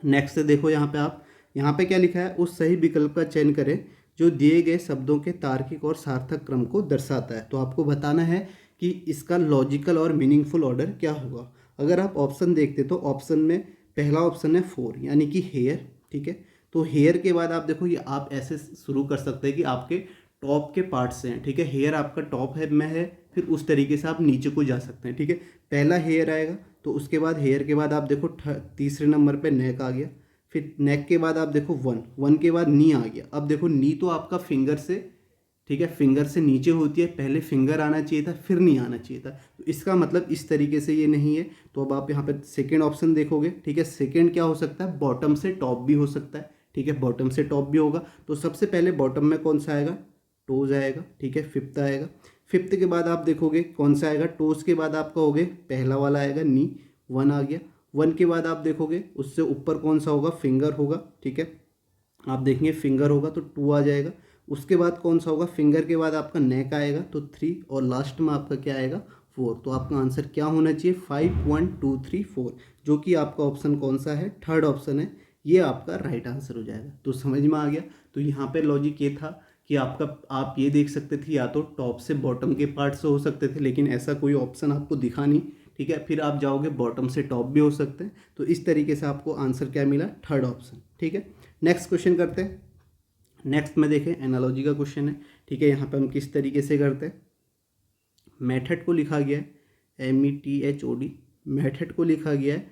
नेक्स्ट से देखो यहाँ पे क्या लिखा है, उस सही विकल्प का चयन करें जो दिए गए शब्दों के तार्किक और सार्थक क्रम को दर्शाता है। तो आपको बताना है कि इसका लॉजिकल और मीनिंगफुल ऑर्डर क्या होगा। अगर आप ऑप्शन देखते तो ऑप्शन में पहला ऑप्शन है 4 यानी कि हेयर। ठीक है, तो हेयर के बाद आप देखो ये आप ऐसे शुरू कर सकते हैं कि आपके टॉप के पार्ट से हैं। ठीक है, हेयर आपका टॉप है में है, फिर उस तरीके से आप नीचे को जा सकते हैं। ठीक है, पहला हेयर आएगा तो उसके बाद हेयर के बाद आप देखो तीसरे नंबर पे नेक आ गया, फिर नेक के बाद आप देखो वन के बाद नी आ गया। अब देखो नी तो आपका फिंगर से, ठीक है, फिंगर से नीचे होती है, पहले फिंगर आना चाहिए था फिर नी आना चाहिए था। तो इसका मतलब इस तरीके से ये नहीं है। तो अब आप यहाँ पे सेकेंड ऑप्शन देखोगे। ठीक है, सेकेंड क्या हो सकता है, बॉटम से टॉप भी हो सकता है। ठीक है, बॉटम से टॉप भी होगा। तो सबसे पहले बॉटम में कौन सा आएगा, टोज आएगा। ठीक है, फिफ्थ आएगा। फिफ्थ के बाद आप देखोगे कौन सा आएगा, टोज के बाद आपका हो गया पहला वाला आएगा नी, वन आ गया। वन के बाद आप देखोगे उससे ऊपर कौन सा होगा, फिंगर होगा। ठीक है, आप देखेंगे फिंगर होगा तो 2 आ जाएगा। उसके बाद कौन सा होगा, फिंगर के बाद आपका नेक आएगा तो 3, और लास्ट में आपका क्या आएगा 4। तो आपका आंसर क्या होना चाहिए 5 1 2 3 4, जो कि आपका ऑप्शन कौन सा है, थर्ड ऑप्शन है। ये आपका राइट आंसर हो जाएगा। तो समझ में आ गया। तो यहाँ पे लॉजिक ये था कि आप ये देख सकते थे या तो टॉप से बॉटम के पार्ट से हो सकते थे, लेकिन ऐसा कोई ऑप्शन आपको दिखा नहीं। ठीक है, फिर आप जाओगे बॉटम से टॉप भी हो सकते हैं। तो इस तरीके से आपको आंसर क्या मिला, थर्ड ऑप्शन। ठीक है, नेक्स्ट क्वेश्चन करते हैं। नेक्स्ट में देखें एनालॉजी का क्वेश्चन है। ठीक है, यहाँ पे हम किस तरीके से करते हैं, मेथड को लिखा गया है METHOD, मेथड को लिखा गया है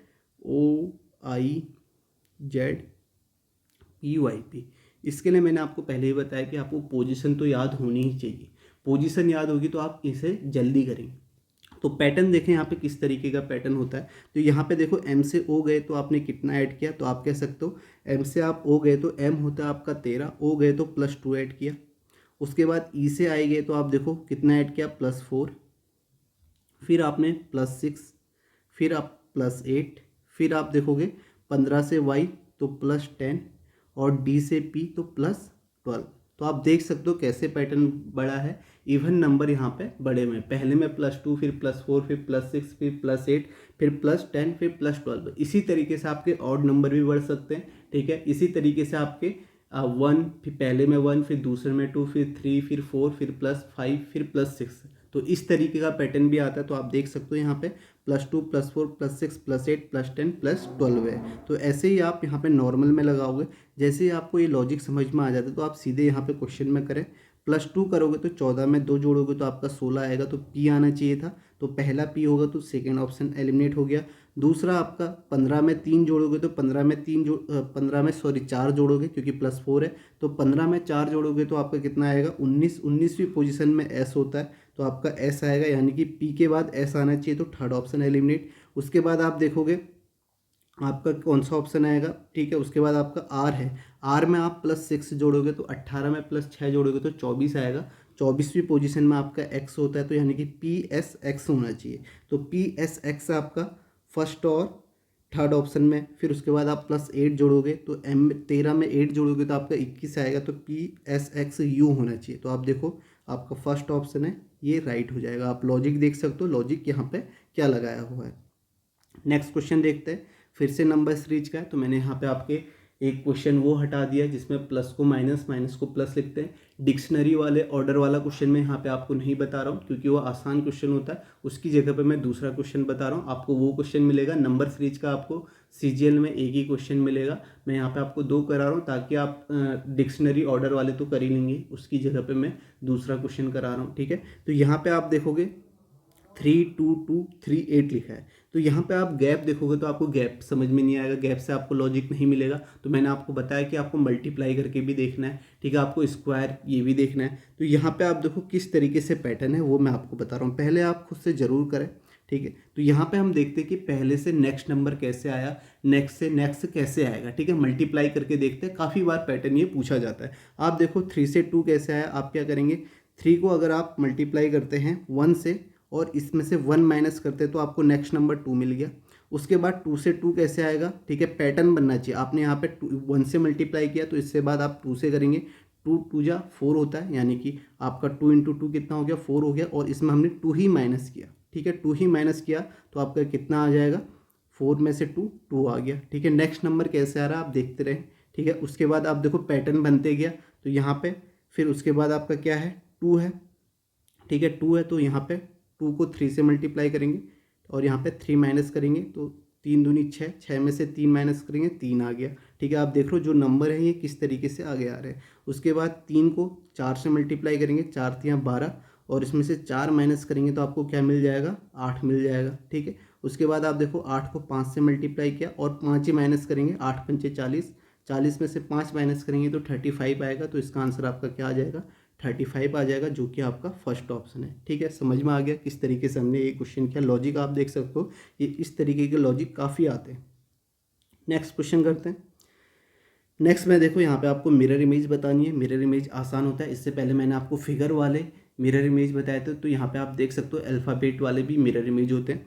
OIZPYP। इसके लिए मैंने आपको पहले ही बताया कि आपको पोजीशन तो याद होनी ही चाहिए। पोजीशन याद होगी तो आप इसे जल्दी करेंगे। तो पैटर्न देखें यहाँ पे किस तरीके का पैटर्न होता है। तो यहाँ पे देखो M से O गए तो आपने कितना ऐड किया, तो आप कह सकते हो M से आप O गए तो M होता है आपका 13, O गए तो +2 ऐड किया। उसके बाद E से I गए तो आप देखो कितना ऐड किया, +4, फिर आपने +6, फिर आप +8, फिर आप देखोगे 15 से Y तो +10, और D से P तो +12। तो आप देख सकते हो कैसे पैटर्न बड़ा है। इवन नंबर यहाँ पे बड़े में, पहले में +2, फिर +4, फिर +6, फिर +8, फिर +10, फिर +12। इसी तरीके से आपके ऑड नंबर भी बढ़ सकते हैं। ठीक है, इसी तरीके से आपके 1, फिर पहले में 1, फिर दूसरे में 2, फिर 3, फिर 4, फिर +5, फिर +6। तो इस तरीके का पैटर्न भी आता है। तो आप देख सकते हो यहाँ पे +2, +4, +6, +8, +10, +12 है। तो ऐसे ही आप यहाँ पे नॉर्मल में लगाओगे। जैसे ही आपको ये लॉजिक समझ में आ जाता है तो आप सीधे यहाँ पे क्वेश्चन में करें, +2 करोगे तो 14 में 2 जोड़ोगे तो आपका 16 आएगा। तो P आना चाहिए था, तो पहला P होगा तो सेकेंड ऑप्शन एलिमिनेट हो गया। दूसरा आपका 15 में 3 जोड़ोगे तो 15 में 4 जोड़ोगे क्योंकि +4 है। तो 15 में 4 जोड़ोगे तो आपका कितना आएगा 19। 19वीं पोजीशन में S होता है तो आपका S आएगा, यानी कि P के बाद S आना चाहिए। तो थर्ड ऑप्शन एलिमिनेट। उसके बाद आप देखोगे आपका कौन सा ऑप्शन आएगा। ठीक है, उसके बाद आपका R है। R में आप +6 जोड़ोगे तो 18 में +6 जोड़ोगे तो 24 आएगा। 24वीं पोजीशन में आपका X होता है, तो यानी कि PSX होना चाहिए। तो PSX आपका फर्स्ट और थर्ड ऑप्शन में। फिर उसके बाद आप +8 जोड़ोगे तो 13 में 8 जोड़ोगे तो आपका 21 आएगा। तो PSXU होना चाहिए। तो आप देखो आपका फर्स्ट ऑप्शन है ये राइट हो जाएगा। आप लॉजिक देख सकते हो, लॉजिक यहाँ पे क्या लगाया हुआ है। नेक्स्ट क्वेश्चन देखते हैं। फिर से नंबर सीरीज का है, तो मैंने यहाँ पे आपके एक क्वेश्चन वो हटा दिया जिसमें प्लस को माइनस, माइनस को प्लस लिखते हैं। डिक्शनरी वाले ऑर्डर वाला क्वेश्चन मैं यहाँ पे आपको नहीं बता रहा हूँ क्योंकि वो आसान क्वेश्चन होता है। उसकी जगह पे मैं दूसरा क्वेश्चन बता रहा हूँ। आपको वो क्वेश्चन मिलेगा नंबर सीरीज का, आपको CGL में एक ही क्वेश्चन मिलेगा। मैं यहाँ पे आपको 2 करा रहा हूँ ताकि आप डिक्शनरी ऑर्डर वाले तो कर ही लेंगे, उसकी जगह पर मैं दूसरा क्वेश्चन करा रहा हूँ। ठीक है, तो यहाँ पर आप देखोगे 3 2 2 3 8 लिखा है। तो यहाँ पे आप गैप देखोगे तो आपको गैप समझ में नहीं आएगा, गैप से आपको लॉजिक नहीं मिलेगा। तो मैंने आपको बताया कि आपको मल्टीप्लाई करके भी देखना है। ठीक है, आपको स्क्वायर ये भी देखना है। तो यहाँ पे आप देखो किस तरीके से पैटर्न है वो मैं आपको बता रहा हूँ, पहले आप खुद से ज़रूर करें। ठीक है, तो यहाँ पे हम देखते हैं कि पहले से नेक्स्ट नंबर कैसे आया, नेक्स्ट से नेक्स्ट कैसे आएगा। ठीक है, मल्टीप्लाई करके देखते हैं। काफ़ी बार पैटर्न ये पूछा जाता है। आप देखो 3 से 2 कैसे आया, आप क्या करेंगे 3 को अगर आप मल्टीप्लाई करते हैं 1 से और इसमें से 1 माइनस करते हैं तो आपको नेक्स्ट नंबर 2 मिल गया। उसके बाद 2 से 2 कैसे आएगा, ठीक है, पैटर्न बनना चाहिए। आपने यहाँ पे 1 से मल्टीप्लाई किया तो इससे बाद आप 2 से करेंगे, 2 2 जा 4 होता है, यानी कि आपका 2 इंटू 2 कितना हो गया, 4 हो गया। और इसमें हमने 2 ही माइनस किया, ठीक है, 2 ही माइनस किया तो आपका कितना आ जाएगा, 4 में से 2 आ गया, ठीक है। नेक्स्ट नंबर कैसे आ रहा है आप देखते रहें, ठीक है। उसके बाद आप देखो पैटर्न बनते गया तो यहाँ पे फिर उसके बाद आपका क्या है, 2 है, ठीक है, 2 है तो यहाँ पे 2 को 3 से मल्टीप्लाई करेंगे और यहाँ पे 3 माइनस करेंगे तो 3 दूनी 6, 6 में से 3 माइनस करेंगे 3 आ गया, ठीक है। आप देख लो जो नंबर है ये किस तरीके से आगे आ रहे हैं। उसके बाद 3 को 4 से मल्टीप्लाई करेंगे, 4 3 12 और इसमें से 4 माइनस करेंगे तो आपको क्या मिल जाएगा, 8 मिल जाएगा, ठीक है। उसके बाद आप देखो 8 को 5 से मल्टीप्लाई किया और 5 ही माइनस करेंगे, 8 पंचे 40, 40 में से 5 माइनस करेंगे तो 35 आएगा। तो इसका आंसर आपका क्या आ जाएगा, 35 आ जाएगा, जो कि आपका फर्स्ट ऑप्शन है, ठीक है। समझ में आ गया किस तरीके से हमने ये क्वेश्चन किया। लॉजिक आप देख सकते हो, ये इस तरीके के लॉजिक काफ़ी आते हैं। नेक्स्ट क्वेश्चन करते हैं। नेक्स्ट में देखो यहाँ पे आपको मिरर इमेज बतानी है। मिरर इमेज आसान होता है, इससे पहले मैंने आपको फिगर वाले मिरर इमेज बताए थे, तो यहाँ पे आप देख सकते हो अल्फ़ाबेट वाले भी मिरर इमेज होते हैं,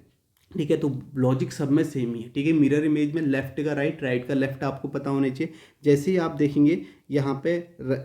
ठीक है। तो लॉजिक सब में सेम ही है, ठीक है। मिरर इमेज में लेफ्ट का राइट, राइट का लेफ्ट आपको पता होना चाहिए। जैसे ही आप देखेंगे यहाँ पे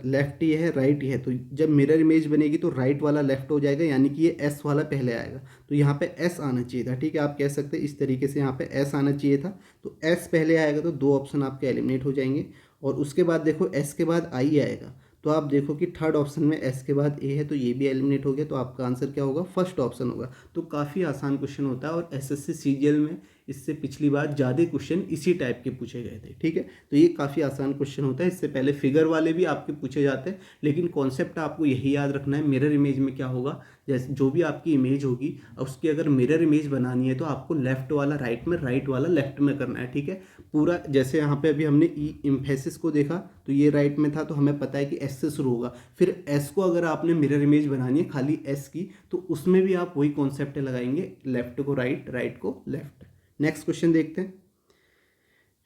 लेफ्ट ये है, राइट ये है, तो जब मिरर इमेज बनेगी तो राइट वाला लेफ्ट हो जाएगा, यानी कि ये एस वाला पहले आएगा। तो यहाँ पे एस आना चाहिए था, ठीक है। आप कह सकते हैं इस तरीके से, यहाँ पे एस आना चाहिए था, तो एस पहले आएगा तो 2 ऑप्शन आपके एलिमिनेट हो जाएंगे। और उसके बाद देखो एस के बाद आई आएगा, तो आप देखो कि थर्ड ऑप्शन में एस के बाद ए है तो ये भी एलिमिनेट हो गया, तो आपका आंसर क्या होगा, फर्स्ट ऑप्शन होगा। तो काफ़ी आसान क्वेश्चन होता है और एसएससी सीजीएल में इससे पिछली बार ज़्यादा क्वेश्चन इसी टाइप के पूछे गए थे, ठीक है। तो ये काफ़ी आसान क्वेश्चन होता है। इससे पहले फिगर वाले भी आपके पूछे जाते हैं, लेकिन कॉन्सेप्ट आपको यही याद रखना है। मिरर इमेज में क्या होगा, जैसे जो भी आपकी इमेज होगी उसकी अगर मिरर इमेज बनानी है तो आपको लेफ्ट वाला राइट में, राइट वाला लेफ्ट में करना है, ठीक है। पूरा जैसे यहाँ पे अभी हमने ई एम्फेसिस को देखा तो ये राइट में था, तो हमें पता है कि एस से शुरू होगा। फिर एस को अगर आपने मिरर इमेज बनानी है खाली एस की, तो उसमें भी आप वही कॉन्सेप्ट लगाएंगे, लेफ्ट को राइट, राइट को लेफ्ट। नेक्स्ट क्वेश्चन देखते हैं।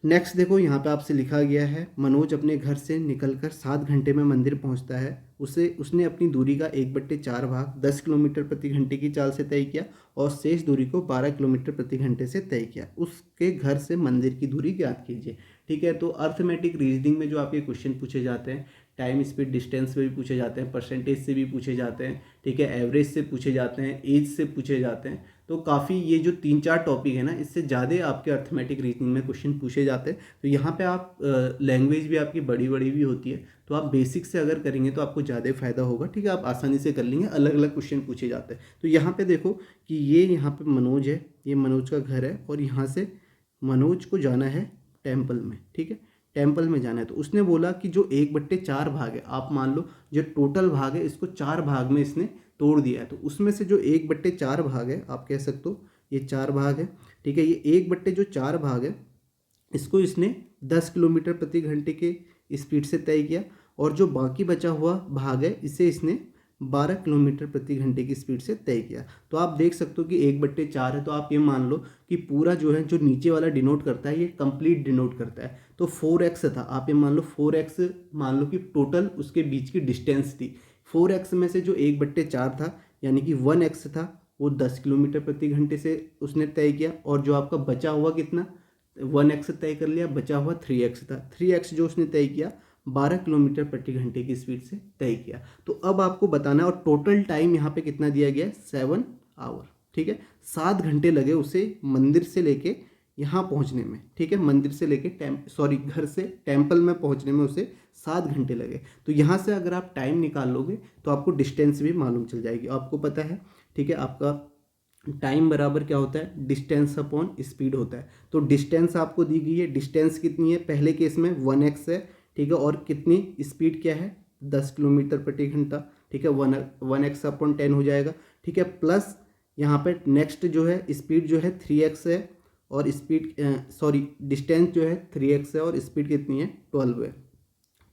नेक्स्ट देखो यहाँ पे आपसे लिखा गया है, मनोज अपने घर से निकलकर 7 घंटे में मंदिर पहुँचता है। उसने अपनी दूरी का 1/4 भाग 10 किलोमीटर प्रति घंटे की चाल से तय किया और शेष दूरी को 12 किलोमीटर प्रति घंटे से तय किया। उसके घर से मंदिर की दूरी ज्ञात कीजिए, ठीक है। तो अर्थमेटिक रीजनिंग में जो आपके क्वेश्चन पूछे जाते हैं, टाइम स्पीड डिस्टेंस से भी पूछे जाते हैं, परसेंटेज से भी पूछे जाते हैं, ठीक है, एवरेज से पूछे जाते हैं, एज से पूछे जाते हैं। तो काफ़ी ये जो 3-4 टॉपिक है ना, इससे ज़्यादा आपके अर्थमेटिक रीजनिंग में क्वेश्चन पूछे जाते हैं। तो यहाँ पे आप लैंग्वेज भी आपकी बड़ी बड़ी भी होती है, तो आप बेसिक से अगर करेंगे तो आपको ज़्यादा फ़ायदा होगा, ठीक है। आप आसानी से कर लेंगे, अलग अलग क्वेश्चन पूछे जाते हैं। तो यहाँ पे देखो कि ये यहाँ पे मनोज है, ये मनोज का घर है और यहाँ से मनोज को जाना है टेम्पल में, ठीक है, टेम्पल में जाना है। तो उसने बोला कि जो 1/4 भाग है, आप मान लो जो टोटल भाग है इसको 4 भाग में इसने तोड़ दिया है, तो उसमें से जो 1/4 भाग है, आप कह सकते हो ये 4 भाग है, ठीक है। ये 1/4 भाग है, इसको इसने 10 किलोमीटर प्रति घंटे के स्पीड से तय किया और जो बाकी बचा हुआ भाग है इसे इसने 12 किलोमीटर प्रति घंटे की स्पीड से तय किया। तो आप देख सकते हो कि 1/4 है, तो आप ये मान लो कि पूरा जो है, जो नीचे वाला डिनोट करता है ये कंप्लीट डिनोट करता है। तो 4x था, आप ये मान लो 4x मान लो कि टोटल उसके बीच की डिस्टेंस थी। 4x में से जो 1/4 था यानी कि 1x था, वो 10 किलोमीटर प्रति घंटे से उसने तय किया और जो आपका बचा हुआ कितना, 1x तय कर लिया, बचा हुआ 3x था। 3x जो उसने तय किया 12 किलोमीटर प्रति घंटे की स्पीड से तय किया। तो अब आपको बताना है, और टोटल टाइम यहाँ पे कितना दिया गया है, 7 आवर, ठीक है। 7 घंटे लगे उसे मंदिर से लेके यहाँ पहुँचने में, ठीक है। मंदिर से लेके घर से टेम्पल में पहुँचने में उसे 7 घंटे लगे। तो यहाँ से अगर आप टाइम निकाल लोगे तो आपको डिस्टेंस भी मालूम चल जाएगी, आपको पता है, ठीक है। आपका टाइम बराबर क्या होता है, डिस्टेंस अपॉन स्पीड होता है। तो डिस्टेंस आपको दी गई है, डिस्टेंस कितनी है, पहले केस में 1x है, ठीक है, और कितनी स्पीड क्या है, 10 किलोमीटर प्रति घंटा, ठीक है। 1x अपॉन 10 हो जाएगा, ठीक है। प्लस यहाँ पे नेक्स्ट जो है स्पीड जो है 3x है और डिस्टेंस जो है 3x है और स्पीड कितनी है, 12 है।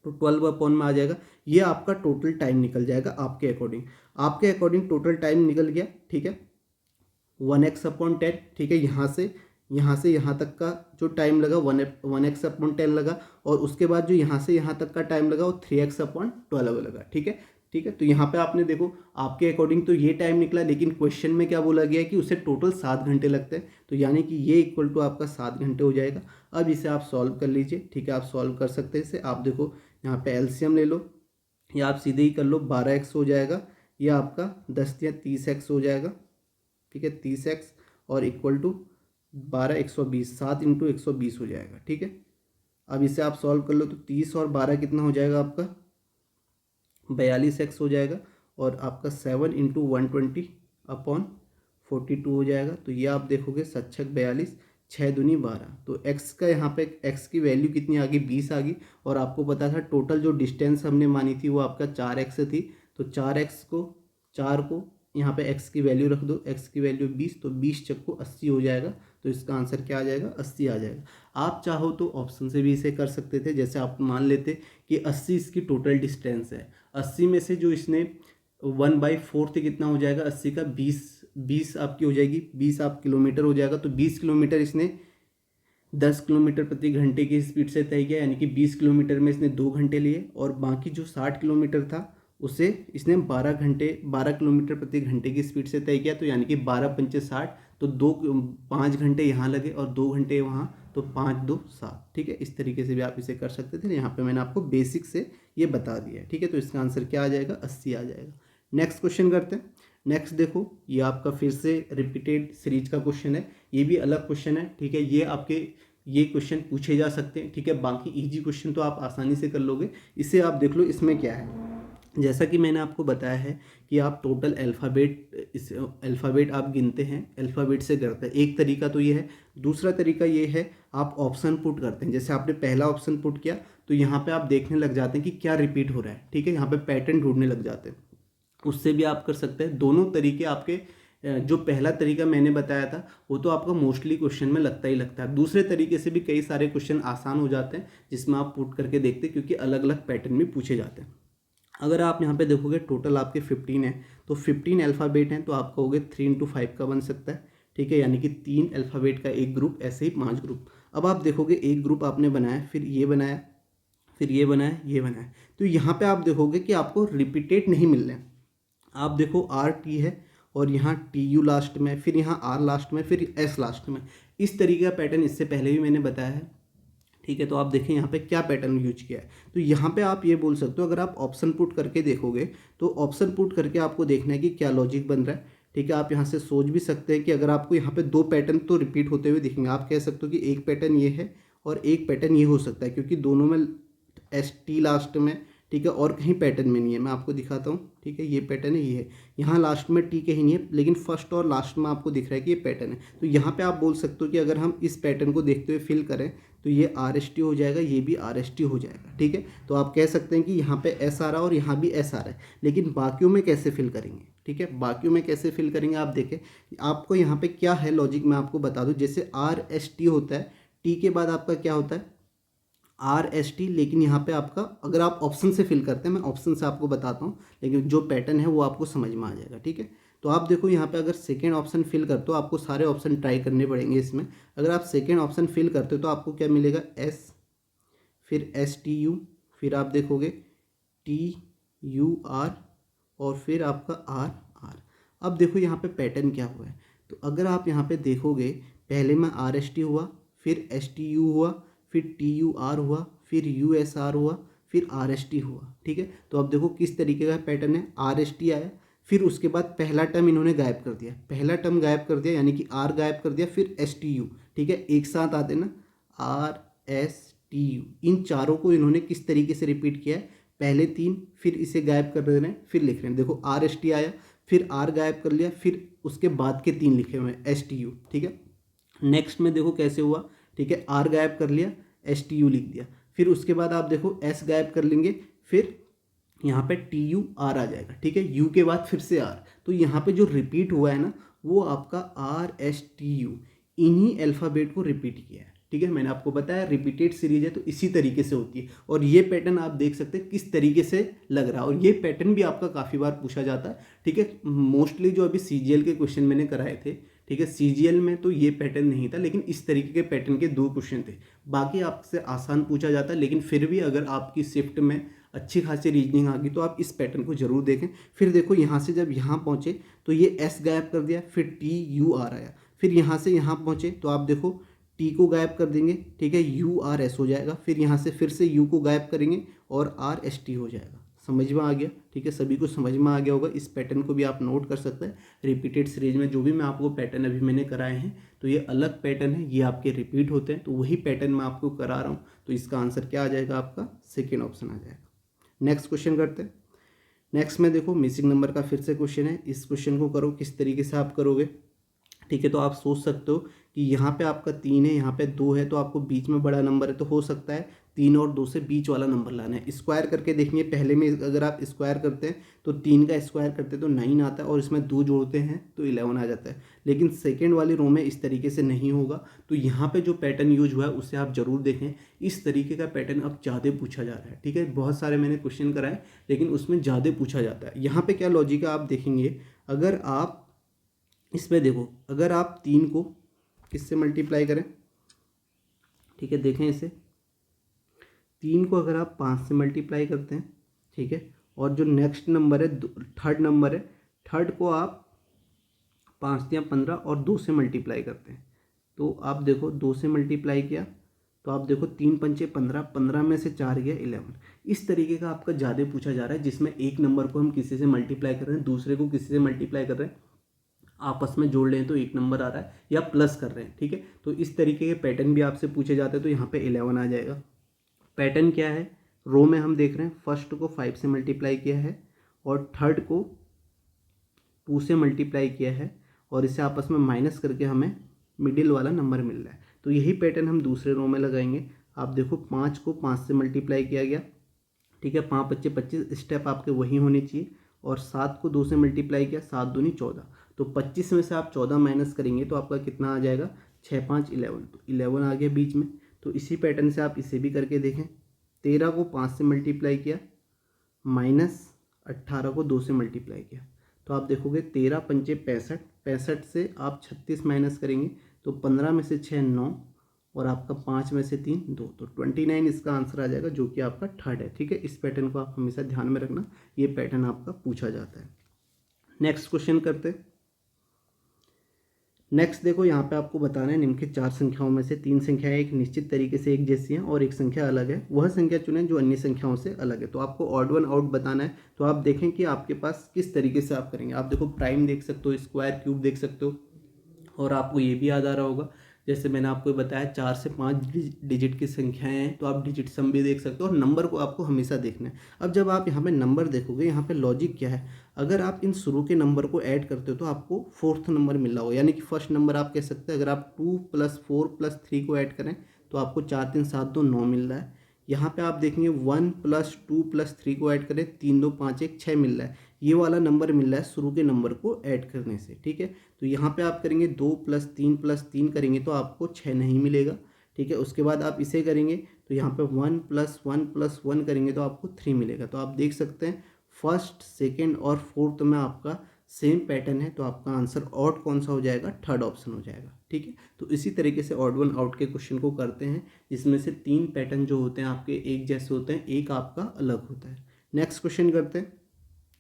तो 12 अपॉन में आ जाएगा, ये आपका टोटल टाइम निकल जाएगा आपके अकॉर्डिंग टोटल टाइम निकल गया, ठीक है। 1x अपॉन 10, ठीक है। यहाँ से यहाँ तक का जो टाइम लगा 1x अपॉन 10 लगा और उसके बाद जो यहाँ से यहाँ तक का टाइम लगा वो 3x अपॉन 12 लगा, ठीक है। ठीक है। तो यहाँ पे आपने देखो आपके अकॉर्डिंग तो ये टाइम निकला, लेकिन क्वेश्चन में क्या बोला गया है कि उसे टोटल 7 घंटे लगते हैं, तो यानी कि ये इक्वल टू आपका 7 घंटे हो जाएगा। अब इसे आप सॉल्व कर लीजिए, ठीक है, आप सॉल्व कर सकते हैं इसे। आप देखो यहाँ पे एलसीएम ले लो, या आप सीधे ही कर लो, 12x हो जाएगा, या आपका 10 या 30x हो जाएगा, ठीक है, 30x और इक्वल टू 12 120, 7 इंटू 120 हो जाएगा, ठीक है। अब इसे आप सॉल्व कर लो, तो 30 और 12 कितना हो जाएगा आपका 42x हो जाएगा, और आपका 7 इंटू 120 अपॉन 42 हो जाएगा। तो ये आप देखोगे 7 42, 6 दूनी 12, तो x का यहाँ पे x की वैल्यू कितनी आ गई 20 आ गई। और आपको पता था टोटल जो डिस्टेंस हमने मानी थी वो आपका 4x थी, तो 4x को 4 को यहाँ पे x की वैल्यू रख दो, x की वैल्यू 20, तो 20 चक्को 80 हो जाएगा। तो इसका आंसर क्या आ जाएगा 80 आ जाएगा। आप चाहो तो ऑप्शन से भी इसे कर सकते थे, जैसे आप मान लेते कि 80 इसकी टोटल डिस्टेंस है, 80 में से जो इसने 1/4 कितना हो जाएगा 80 का 20 आपकी हो जाएगी, 20 आप किलोमीटर हो जाएगा। तो 20 किलोमीटर इसने 10 किलोमीटर प्रति घंटे की स्पीड से तय किया, यानी कि 20 किलोमीटर में इसने 2 घंटे लिए, और बाकी जो 60 किलोमीटर था उसे इसने 12 किलोमीटर प्रति घंटे की स्पीड से तय किया। तो यानी कि 12 पंचे 60, तो 5 घंटे यहाँ लगे और 2 घंटे वहाँ, तो 5 2 7, ठीक है। इस तरीके से भी आप इसे कर सकते थे, यहाँ पे मैंने आपको बेसिक से ये बता दिया है, ठीक है। तो इसका आंसर क्या आ जाएगा 80 आ जाएगा। नेक्स्ट क्वेश्चन करते हैं। नेक्स्ट देखो, ये आपका फिर से रिपीटेड सीरीज का क्वेश्चन है, ये भी अलग क्वेश्चन है, ठीक है। ये क्वेश्चन पूछे जा सकते हैं, ठीक है। बाकी इजी क्वेश्चन तो आप आसानी से कर लोगे। इसे आप देख लो, इसमें क्या है, जैसा कि मैंने आपको बताया है कि आप टोटल अल्फ़ाबेट आप गिनते हैं, अल्फ़ाबेट से करते हैं। एक तरीका तो ये है, दूसरा तरीका ये है आप ऑप्शन पुट करते हैं। जैसे आपने पहला ऑप्शन पुट किया, तो यहाँ पे आप देखने लग जाते हैं कि क्या रिपीट हो रहा है, ठीक है, यहाँ पे पैटर्न ढूंढने लग जाते हैं। उससे भी आप कर सकते हैं। दोनों तरीके आपके, जो पहला तरीका मैंने बताया था वो तो आपका मोस्टली क्वेश्चन में लगता ही लगता है, दूसरे तरीके से भी कई सारे क्वेश्चन आसान हो जाते हैं जिसमें आप पुट करके देखते हैं, क्योंकि अलग अलग पैटर्न में पूछे जाते हैं। अगर आप यहाँ पे देखोगे टोटल आपके 15 है, तो 15 अल्फ़ाबेट हैं, तो आप कहोगे 3 × 5 का बन सकता है, ठीक है, यानी कि 3 अल्फ़ाबेट का एक ग्रुप, ऐसे ही 5 ग्रुप। अब आप देखोगे एक ग्रुप आपने बनाया, फिर ये बनाया, फिर ये बनाया, ये बनाया, तो यहाँ पे आप देखोगे कि आपको रिपीटेड नहीं मिल रहे हैं। आप देखो RT है, और यहाँ TU लास्ट में, फिर यहाँ R लास्ट में, फिर S लास्ट में। इस तरीके का पैटर्न इससे पहले भी मैंने बताया है, ठीक है। तो आप देखें यहाँ पे क्या पैटर्न यूज किया है। तो यहाँ पे आप ये बोल सकते हो, अगर आप ऑप्शन पुट करके देखोगे, तो ऑप्शन पुट करके आपको देखना है कि क्या लॉजिक बन रहा है, ठीक है। आप यहाँ से सोच भी सकते हैं कि अगर आपको यहाँ पे 2 पैटर्न तो रिपीट होते हुए दिखेंगे, आप कह सकते हो कि एक पैटर्न ये है और एक पैटर्न ये हो सकता है, क्योंकि दोनों में ST लास्ट में, ठीक है, और कहीं पैटर्न में नहीं है। मैं आपको दिखाता हूँ, ठीक है, ये पैटर्न है, ये है, यहाँ लास्ट में T कहीं नहीं है, लेकिन फर्स्ट और लास्ट में आपको दिख रहा है कि ये पैटर्न है। तो यहाँ पे आप बोल सकते हो कि अगर हम इस पैटर्न को देखते हुए फिल करें, तो ये RST हो जाएगा, ये भी RST हो जाएगा, ठीक है। तो आप कह सकते हैं कि यहाँ पे S आ रहा है और यहाँ भी S आ रहा है, लेकिन बाकियों में कैसे फिल करेंगे, ठीक है, बाकियों में कैसे फिल करेंगे आप देखें। आपको यहाँ पे क्या है लॉजिक, मैं आपको बता दूँ। जैसे RST होता है, T के बाद आपका क्या होता है RST, लेकिन यहाँ पे आपका, अगर आप ऑप्शन से फिल करते हैं, मैं ऑप्शन से आपको बताता हूँ, लेकिन जो पैटर्न है वो आपको समझ में आ जाएगा, ठीक है। तो आप देखो यहाँ पे अगर सेकेंड ऑप्शन फिल करते हो, आपको सारे ऑप्शन ट्राई करने पड़ेंगे इसमें। अगर आप सेकेंड ऑप्शन फिल करते हो तो आपको क्या मिलेगा S, फिर STU, फिर आप देखोगे TUR, और फिर आपका RR। अब देखो यहाँ पे पैटर्न क्या हुआ है। तो अगर आप यहाँ पे देखोगे, पहले में RST हुआ, फिर STU हुआ, फिर TUR हुआ, फिर USR हुआ, फिर RST हुआ, ठीक है। तो अब देखो किस तरीके का पैटर्न है, RST आया, फिर उसके बाद पहला टर्म इन्होंने गायब कर दिया, पहला टर्म गायब कर दिया, यानी कि R गायब कर दिया, फिर STU, ठीक है, एक साथ आते ना RSTU। इन चारों को इन्होंने किस तरीके से रिपीट किया है, पहले 3, फिर इसे गायब कर रहे हैं, फिर लिख रहे हैं। देखो RST आया, फिर R गायब कर लिया, फिर उसके बाद के 3 लिखे हुए हैं STU, ठीक है। नेक्स्ट में देखो कैसे हुआ, ठीक है, R गायब कर लिया, STU लिख दिया, फिर उसके बाद आप देखो S गायब कर लेंगे, फिर यहाँ पे TUR आ जाएगा, ठीक है, U के बाद फिर से R। तो यहाँ पे जो रिपीट हुआ है ना, वो आपका RSTU, इन्हीं अल्फ़ाबेट को रिपीट किया है, ठीक है। मैंने आपको बताया रिपीटेड सीरीज है तो इसी तरीके से होती है, और ये पैटर्न आप देख सकते हैं किस तरीके से लग रहा है, और ये पैटर्न भी आपका काफ़ी बार पूछा जाता है, ठीक है। मोस्टली जो अभी CGL के क्वेश्चन मैंने कराए थे, ठीक है, CGL में तो ये पैटर्न नहीं था, लेकिन इस तरीके के पैटर्न के 2 क्वेश्चन थे। बाकी आपसे आसान पूछा जाता है, लेकिन फिर भी अगर आपकी शिफ्ट में अच्छी खासी रीजनिंग आ गई, तो आप इस पैटर्न को जरूर देखें। फिर देखो यहाँ से जब यहाँ पहुँचे तो ये एस गायब कर दिया, फिर टी यू आर आया, फिर यहाँ से यहाँ पहुँचे तो आप देखो टी को गायब कर देंगे, ठीक है, यू आर एस हो जाएगा, फिर यहाँ से फिर से यू को गायब करेंगे और आर एस टी हो जाएगा। समझ में आ गया, ठीक है, सभी को समझ में आ गया होगा। इस पैटर्न को भी आप नोट कर सकते हैं। रिपीटेड सीरीज में जो भी मैं आपको पैटर्न अभी मैंने कराए हैं तो ये अलग पैटर्न है, ये आपके रिपीट होते हैं, तो वही पैटर्न मैं आपको करा रहा हूँ। तो इसका आंसर क्या आ जाएगा, आपका सेकेंड ऑप्शन आ जाएगा। नेक्स्ट क्वेश्चन करते हैं। नेक्स्ट में देखो मिसिंग नंबर का फिर से क्वेश्चन है। इस क्वेश्चन को करो, किस तरीके से आप करोगे, ठीक है। तो आप सोच सकते हो कि यहाँ पे आपका 3 है, यहाँ पे 2 है, तो आपको बीच में बड़ा नंबर है, तो हो सकता है 3 और 2 से बीच वाला नंबर लाना है। स्क्वायर करके देखेंगे, पहले में अगर आप स्क्वायर करते हैं तो 3 का स्क्वायर करते हैं तो 9 आता है, और इसमें 2 जोड़ते हैं तो 11 आ जाता है। लेकिन सेकेंड वाली रो में इस तरीके से नहीं होगा, तो यहाँ पे जो पैटर्न यूज हुआ है उसे आप जरूर देखें। इस तरीके का पैटर्न अब ज़्यादा पूछा जा रहा है, ठीक है। बहुत सारे मैंने क्वेश्चन कराए लेकिन उसमें ज़्यादा पूछा जाता है। यहाँ पे क्या लॉजिक है आप देखेंगे, अगर आप इसमें देखो, अगर आप 3 को किससे मल्टीप्लाई करें, ठीक है, देखें इसे, 3 को अगर आप 5 से मल्टीप्लाई करते हैं, ठीक है, और जो नेक्स्ट नंबर है थर्ड नंबर है, थर्ड को आप 5 या 15 और 2 से मल्टीप्लाई करते हैं, तो आप देखो 2 से मल्टीप्लाई किया तो आप देखो 3 पंचे 15, 15 में से 4 गया 11। इस तरीके का आपका ज़्यादा पूछा जा रहा है, जिसमें एक नंबर को हम किसी से मल्टीप्लाई कर रहे हैं, दूसरे को किसी से मल्टीप्लाई कर रहे हैं, आपस में जोड़ लें तो एक नंबर आ रहा है, या प्लस कर रहे हैं, ठीक है। तो इस तरीके के पैटर्न भी आपसे पूछे जाते हैं, तो यहाँ पे 11 आ जाएगा। पैटर्न क्या है, रो में हम देख रहे हैं फर्स्ट को 5 से मल्टीप्लाई किया है और थर्ड को 2 से मल्टीप्लाई किया है, और इसे आपस में माइनस करके हमें मिडिल वाला नंबर मिल रहा है। तो यही पैटर्न हम दूसरे रो में लगाएंगे। आप देखो 5 को 5 से मल्टीप्लाई किया गया, ठीक है, 5 25 25 स्टेप आपके वही होने चाहिए, और 7 को 2 से मल्टीप्लाई किया, 7 दूनी 14, तो 25 में से आप 14 माइनस करेंगे तो आपका कितना आ जाएगा, 6 5 11, तो 11 आ गया बीच में। तो इसी पैटर्न से आप इसे भी करके देखें। 13 को 5 से मल्टीप्लाई किया माइनस 18 को 2 से मल्टीप्लाई किया, तो आप देखोगे 13 पंचे 65, 65 से आप 36 माइनस करेंगे तो 15 में से 6 9, और आपका 5 में से 3 2, तो 29 इसका आंसर आ जाएगा, जो कि आपका थर्ड है, ठीक है। इस पैटर्न को आप हमेशा ध्यान में रखना, ये पैटर्न आपका पूछा जाता है। नेक्स्ट क्वेश्चन करते हैं। नेक्स्ट देखो, यहाँ पे आपको बताना है निम्नलिखित 4 संख्याओं में से 3 संख्याएं एक निश्चित तरीके से एक जैसी हैं और एक संख्या अलग है, वह संख्या चुनें जो अन्य संख्याओं से अलग है। तो आपको ऑड वन आउट बताना है, तो आप देखें कि आपके पास किस तरीके से आप करेंगे। आप देखो प्राइम देख सकते हो, स्क्वायर क्यूब देख सकते हो, और आपको ये भी याद आ रहा होगा, जैसे मैंने आपको बताया 4 से 5 डिजिट की संख्याएं हैं, तो आप डिजिट सम भी देख सकते हो, और नंबर को आपको हमेशा देखना है। अब जब आप यहाँ पे नंबर देखोगे, यहाँ पे लॉजिक क्या है, अगर आप इन शुरू के नंबर को ऐड करते हो तो आपको फोर्थ नंबर मिल रहा हो, यानी कि फर्स्ट नंबर आप कह सकते हैं। अगर आप 2 + 4 + 3 को ऐड करें तो आपको 4 3 7 2 9 मिल रहा है। यहाँ पे आप देखेंगे 1 + 2 + 3 को ऐड करें, 3 2 5 1 6 मिल रहा है। ये वाला नंबर मिल रहा है शुरू के नंबर को ऐड करने से, ठीक है। तो यहाँ पे आप करेंगे 2 + 3 + 3 करेंगे तो आपको 6 नहीं मिलेगा, ठीक है। उसके बाद आप इसे करेंगे तो यहाँ पे 1 + 1 + 1 करेंगे तो आपको 3 मिलेगा। तो आप देख सकते हैं फर्स्ट सेकेंड और फोर्थ में आपका सेम पैटर्न है, तो आपका आंसर ऑड कौन सा हो जाएगा, थर्ड ऑप्शन हो जाएगा, ठीक है। तो इसी तरीके से ऑड वन आउट के क्वेश्चन को करते हैं, जिसमें से 3 पैटर्न जो होते हैं आपके एक जैसे होते हैं, एक आपका अलग होता है। नेक्स्ट क्वेश्चन करते हैं।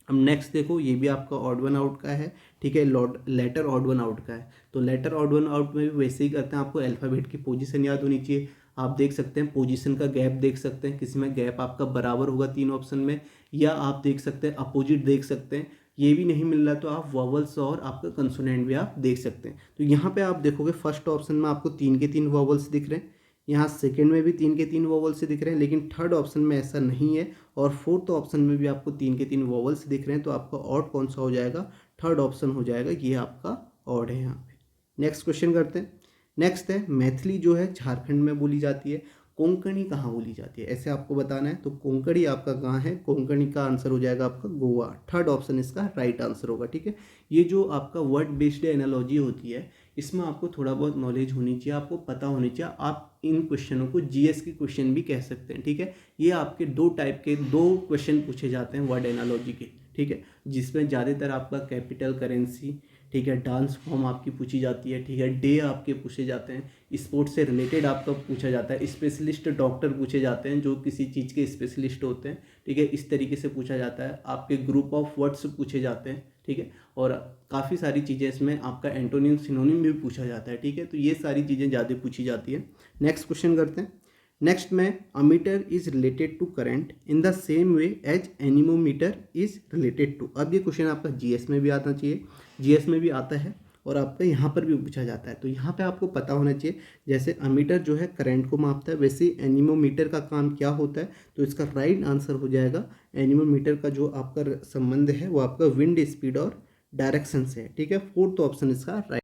अब नेक्स्ट देखो, ये भी आपका ऑड वन आउट का है, ठीक है, लेटर ऑड वन आउट का है। तो लेटर ऑड वन आउट में भी वैसे ही करते हैं, आपको अल्फ़ाबेट की पोजीशन याद होनी चाहिए। आप देख सकते हैं पोजीशन का गैप देख सकते हैं, किसी में गैप आपका बराबर होगा 3 ऑप्शन में, या आप देख सकते हैं अपोजिट देख सकते हैं। ये भी नहीं मिल रहा तो आप वॉवल्स और आपका कंसोनेंट भी आप देख सकते हैं। तो यहाँ पे आप देखोगे फर्स्ट ऑप्शन में आपको 3 के 3 वॉवल्स दिख रहे हैं, यहाँ सेकंड में भी 3 के 3 वॉवल्स दिख रहे हैं, लेकिन थर्ड ऑप्शन में ऐसा नहीं है, और फोर्थ ऑप्शन में भी आपको 3 के 3 वॉवल्स दिख रहे हैं। तो आपका ऑड कौन सा हो जाएगा, थर्ड ऑप्शन हो जाएगा, ये आपका ऑड है यहाँ पे। नेक्स्ट क्वेश्चन करते हैं। नेक्स्ट है मैथिली जो है झारखंड में बोली जाती है, कोंकणी कहाँ बोली जाती है, ऐसे आपको बताना है। तो कोंकणी आपका कहाँ है, कोंकणी का आंसर हो जाएगा आपका गोवा, थर्ड ऑप्शन इसका राइट आंसर होगा, ठीक है। ये जो आपका वर्ड बेस्ड एनालॉजी होती है, इसमें आपको थोड़ा बहुत नॉलेज होनी चाहिए, आपको पता होनी चाहिए। आप इन क्वेश्चनों को जीएस के क्वेश्चन भी कह सकते हैं, ठीक है। ये आपके 2 टाइप के 2 क्वेश्चन पूछे जाते हैं वर्ड एनालॉजी के, ठीक है, जिसमें ज़्यादातर आपका कैपिटल करेंसी, ठीक है, डांस फॉर्म आपकी पूछी जाती है, ठीक है, डे आपके पूछे जाते हैं, स्पोर्ट्स से रिलेटेड आपका पूछा जाता है, स्पेशलिस्ट डॉक्टर पूछे जाते हैं जो किसी चीज़ के स्पेशलिस्ट होते हैं, ठीक है, इस तरीके से पूछा जाता है, आपके ग्रुप ऑफ वर्ड्स पूछे जाते हैं, ठीक है, और काफ़ी सारी चीज़ें इसमें आपका एंटोनिम सिनोनिम भी पूछा जाता है, ठीक है, तो ये सारी चीज़ें ज़्यादा पूछी जाती है। नेक्स्ट क्वेश्चन करते हैं। नेक्स्ट में ammeter is related to current in the same way as anemometer is related to. अब ये क्वेश्चन आपका जीएस में भी आना चाहिए, जीएस में भी आता है और आपका यहाँ पर भी पूछा जाता है, तो यहाँ पे आपको पता होना चाहिए जैसे अमीटर जो है करंट को मापता है, वैसे ही एनीमोमीटर का काम क्या होता है, तो इसका राइट आंसर हो जाएगा एनीमोमीटर का जो आपका संबंध है वो आपका विंड स्पीड और डायरेक्शन से है, ठीक है, फोर्थ ऑप्शन इसका राइट।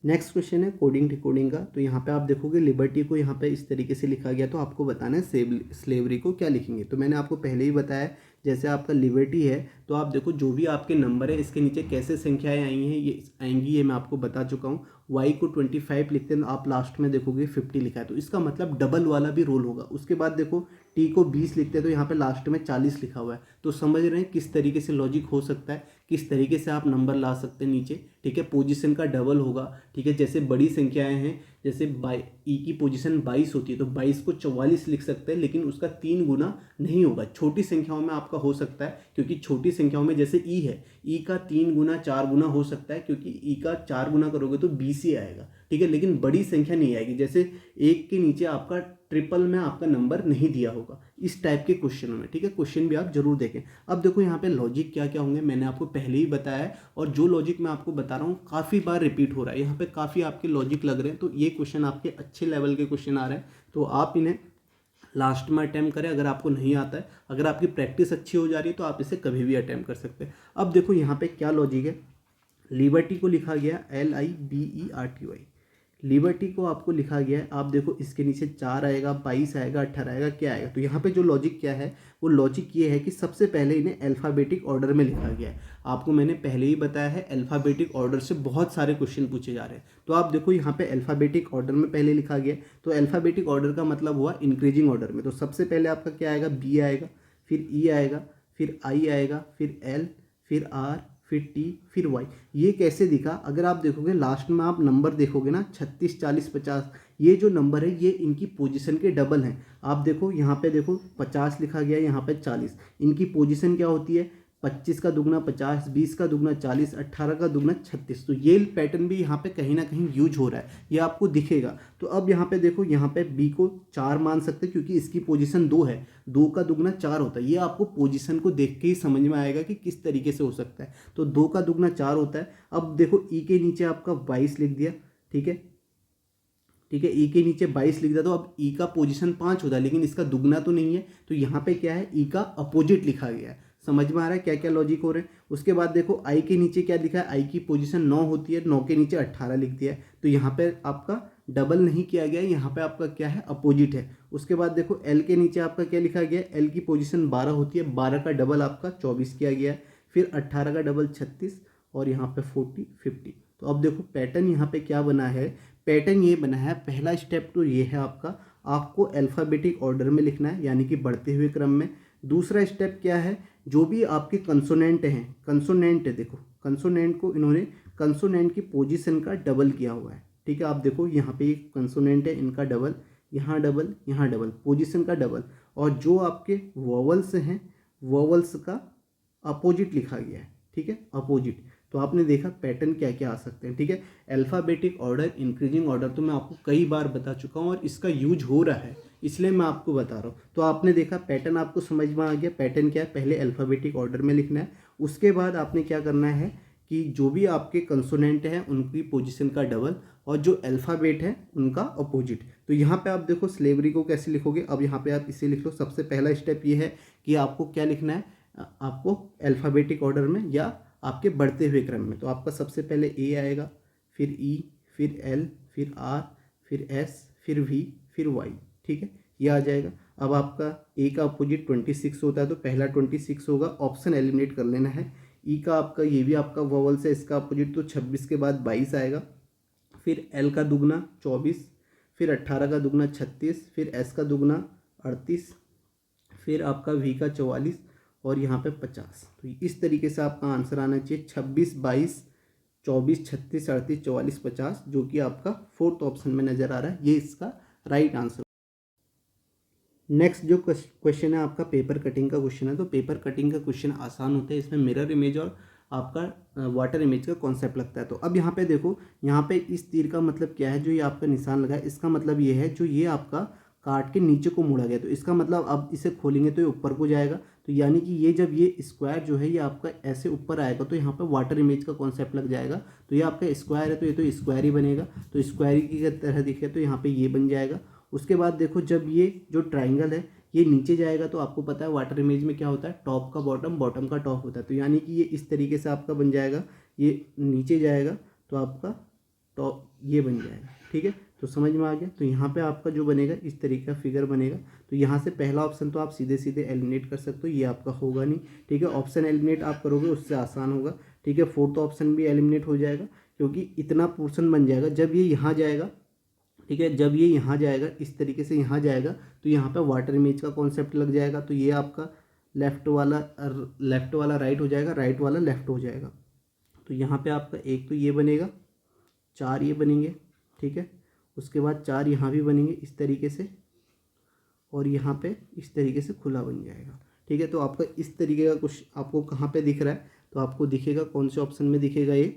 नेक्स्ट क्वेश्चन है कोडिंग डिकोडिंग का, तो यहाँ पे आप देखोगे लिबर्टी को यहाँ पे इस तरीके से लिखा गया, तो आपको बताना है स्लेवरी को क्या लिखेंगे। तो मैंने आपको पहले ही बताया जैसे आपका लिबर्टी है तो आप देखो जो भी आपके नंबर है इसके नीचे कैसे संख्याएं आई हैं ये आएंगी, ये मैं आपको बता चुका हूँ। वाई को 25 लिखते हैं, आप लास्ट में देखोगे 50 लिखा है, तो इसका मतलब डबल वाला भी रोल होगा। उसके बाद देखो टी को 20 लिखते हैं तो यहाँ पे लास्ट में 40 लिखा हुआ है, तो समझ रहे हैं किस तरीके से लॉजिक हो सकता है, किस तरीके से आप नंबर ला सकते हैं नीचे, ठीक है, पोजीशन का डबल होगा, ठीक है, जैसे बड़ी संख्याएं हैं जैसे ई की पोजीशन 22 होती है तो 22 को 44 लिख सकते हैं, लेकिन उसका 3 गुना नहीं होगा। छोटी संख्याओं में आपका हो सकता है क्योंकि छोटी संख्याओं में जैसे ई है, ई का 3 गुना 4 गुना हो सकता है क्योंकि ई का 4 गुना करोगे तो 20 ही आएगा, ठीक है, लेकिन बड़ी संख्या नहीं आएगी, जैसे एक के नीचे आपका ट्रिपल में आपका नंबर नहीं दिया होगा, इस टाइप के क्वेश्चनों में, ठीक है, क्वेश्चन भी आप जरूर देखें। अब देखो यहाँ पे लॉजिक क्या क्या होंगे मैंने आपको पहले ही बताया है, और जो लॉजिक मैं आपको बता रहा हूँ काफ़ी बार रिपीट हो रहा है, यहाँ पे काफ़ी आपके लॉजिक लग रहे हैं, तो ये क्वेश्चन आपके अच्छे लेवल के क्वेश्चन आ रहे हैं, तो आप इन्हें लास्ट में अटैम्प्ट करें। अगर आपको नहीं आता है, अगर आपकी प्रैक्टिस अच्छी हो जा रही है तो आप इसे कभी भी अटैम्प्ट कर सकते हैं। अब देखो यहाँ पे क्या लॉजिक है, लिबर्टी को लिखा गया LIBERTY, लिबर्टी को आपको लिखा गया है, आप देखो इसके नीचे 4 आएगा, 22 आएगा, 18 आएगा, क्या आएगा, तो यहाँ पे जो लॉजिक क्या है वो लॉजिक ये है कि सबसे पहले इन्हें अल्फ़ाबेटिक ऑर्डर में लिखा गया है। आपको मैंने पहले ही बताया है अल्फ़ाबेटिक ऑर्डर से बहुत सारे क्वेश्चन पूछे जा रहे हैं, तो आप देखो यहाँ पे अल्फ़ाबेटिक ऑर्डर में पहले लिखा गया, तो अल्फ़ाबेटिक ऑर्डर का मतलब हुआ इंक्रीजिंग ऑर्डर में, तो सबसे पहले आपका क्या आएगा, बी आएगा, फिर ई आएगा, फिर आई आएगा, फिर एल, फिर आर, फिर टी, फिर वाई। ये कैसे दिखा, अगर आप देखोगे लास्ट में आप नंबर देखोगे ना 36, 40, 50, ये जो नंबर है ये इनकी पोजीशन के डबल हैं। आप देखो यहाँ पे देखो 50 लिखा गया, यहाँ पे 40, इनकी पोजीशन क्या होती है, 25 का दुगना 50, 20 का दुगना 40, 18 का दुगना 36, तो ये पैटर्न भी यहाँ पे कहीं ना कहीं यूज हो रहा है, ये आपको दिखेगा। तो अब यहाँ पे देखो, यहाँ पे बी को 4 मान सकते हैं क्योंकि इसकी पोजीशन 2 है, 2 का दुगना 4 होता है, ये आपको पोजीशन को देख के ही समझ में आएगा कि किस तरीके से हो सकता है, तो 2 का दुगना 4 होता है। अब देखो ई के नीचे आपका 22 लिख दिया, ठीक है, ठीक है, ई के नीचे 22 लिख दिया, तो अब ई का पोजीशन 5 होता है, लेकिन इसका दुगना तो नहीं है, तो यहाँ पे क्या है, ई का अपोजिट लिखा गया है। समझ में आ रहा है क्या क्या लॉजिक हो रहे हैं। उसके बाद देखो आई के नीचे क्या लिखा है, आई की पोजीशन 9 होती है, 9 के नीचे 18 लिख दिया है, तो यहाँ पे आपका डबल नहीं किया गया है, यहाँ पे आपका क्या है, अपोजिट है। उसके बाद देखो एल के नीचे आपका क्या लिखा गया है, एल की पोजीशन 12 होती है, 12 का डबल आपका 24 किया गया है, फिर 18 का डबल 36, और यहाँ पे 40, 50। तो अब देखो पैटर्न यहाँ पे क्या बना है, पैटर्न ये बना है, पहला स्टेप तो ये है आपका, आपको अल्फ़ाबेटिक ऑर्डर में लिखना है यानी कि बढ़ते हुए क्रम में। दूसरा स्टेप क्या है, जो भी आपके कंसोनेंट हैं, कंसोनेंट है, देखो कंसोनेंट को इन्होंने कंसोनेंट की पोजीशन का डबल किया हुआ है, ठीक है, आप देखो यहाँ पे एक कंसोनेंट है, इनका डबल, यहाँ डबल, यहाँ डबल, पोजीशन का डबल, और जो आपके वोवल्स हैं वोवल्स का अपोजिट लिखा गया है, ठीक है, अपोजिट। तो आपने देखा पैटर्न क्या क्या आ सकते हैं, ठीक है। अल्फ़ाबेटिक ऑर्डर, इंक्रीजिंग ऑर्डर तो मैं आपको कई बार बता चुका हूँ और इसका यूज हो रहा है, इसलिए मैं आपको बता रहा हूँ। तो आपने देखा पैटर्न आपको समझ में आ गया। पैटर्न क्या है, पहले अल्फ़ाबेटिक ऑर्डर में लिखना है, उसके बाद आपने क्या करना है कि जो भी आपके कंसोनेंट हैं उनकी पोजीशन का डबल, और जो अल्फ़ाबेट है उनका अपोजिट। तो यहाँ पे आप देखो स्लेवरी को कैसे लिखोगे, अब यहाँ पे आप इसे लिख लो। सबसे पहला स्टेप ये है कि आपको क्या लिखना है, आपको अल्फ़ाबेटिक ऑर्डर में या आपके बढ़ते हुए क्रम में। तो आपका सबसे पहले ए आएगा, फिर ई, फिर एल, फिर आर, फिर एस, फिर वी, फिर वाई, ठीक है, ये आ जाएगा। अब आपका ए का अपोजिट 26 होता है, तो पहला 26 होगा, ऑप्शन एलिमिनेट कर लेना है। ई का आपका, ये भी आपका वोवल्स है, इसका अपोजिट, तो 26 के बाद 22 आएगा। फिर एल का दुगना 24, फिर 18 का दुगना 36, फिर एस का दुगना 38, फिर आपका वी का 44, और यहाँ पे 50। तो इस तरीके से आपका आंसर आना चाहिए 26, 22, 24, 36, 38, 44, 50, जो कि आपका फोर्थ ऑप्शन में नज़र आ रहा है, ये इसका राइट आंसर। नेक्स्ट जो क्वेश्चन है आपका पेपर कटिंग का क्वेश्चन है। तो पेपर कटिंग का क्वेश्चन आसान होता है, इसमें मिरर इमेज और आपका वाटर इमेज का कॉन्सेप्ट लगता है। तो अब यहाँ पे देखो, यहाँ पे इस तीर का मतलब क्या है, जो ये आपका निशान लगा है, इसका मतलब ये है जो ये आपका काट के नीचे को मोड़ा गया। तो इसका मतलब अब इसे खोलेंगे तो ये ऊपर को जाएगा। तो यानी कि ये जब ये स्क्वायर जो है ये आपका ऐसे ऊपर आएगा तो यहाँ पर वाटर इमेज का कॉन्सेप्ट लग जाएगा। तो ये आपका स्क्वायर है तो ये तो स्क्वायर ही बनेगा। तो स्क्वायर की तरह दिखे तो यहाँ पे ये बन जाएगा। उसके बाद देखो, जब ये जो ट्राइंगल है ये नीचे जाएगा तो आपको पता है वाटर इमेज में क्या होता है, टॉप का बॉटम, बॉटम का टॉप होता है। तो यानी कि ये इस तरीके से आपका बन जाएगा, ये नीचे जाएगा तो आपका टॉप ये बन जाएगा। ठीक है, तो समझ में आ गया। तो यहाँ पे आपका जो बनेगा इस तरीके का फिगर बनेगा। तो यहाँ से पहला ऑप्शन तो आप सीधे सीधे एलिमिनेट कर सकते हो, ये आपका होगा नहीं। ठीक है, ऑप्शन एलिमिनेट आप करोगे उससे आसान होगा। ठीक है, फोर्थ ऑप्शन भी एलिमिनेट हो जाएगा क्योंकि इतना पोर्शन बन जाएगा। जब ये यहाँ जाएगा, ठीक है, जब ये यहाँ जाएगा इस तरीके से यहाँ जाएगा तो यहाँ पे वाटर इमेज का कॉन्सेप्ट लग जाएगा। तो ये आपका लेफ़्ट वाला राइट हो जाएगा, राइट वाला लेफ़्ट हो जाएगा। तो यहाँ पे आपका एक तो ये बनेगा, 4 ये बनेंगे। ठीक है, उसके बाद 4 यहाँ भी बनेंगे इस तरीके से, और यहाँ पे इस तरीके से खुला बन जाएगा। ठीक है, तो आपका इस तरीके का कुछ आपको कहाँ पे दिख रहा है, तो आपको दिखेगा कौन से ऑप्शन में दिखेगा ये,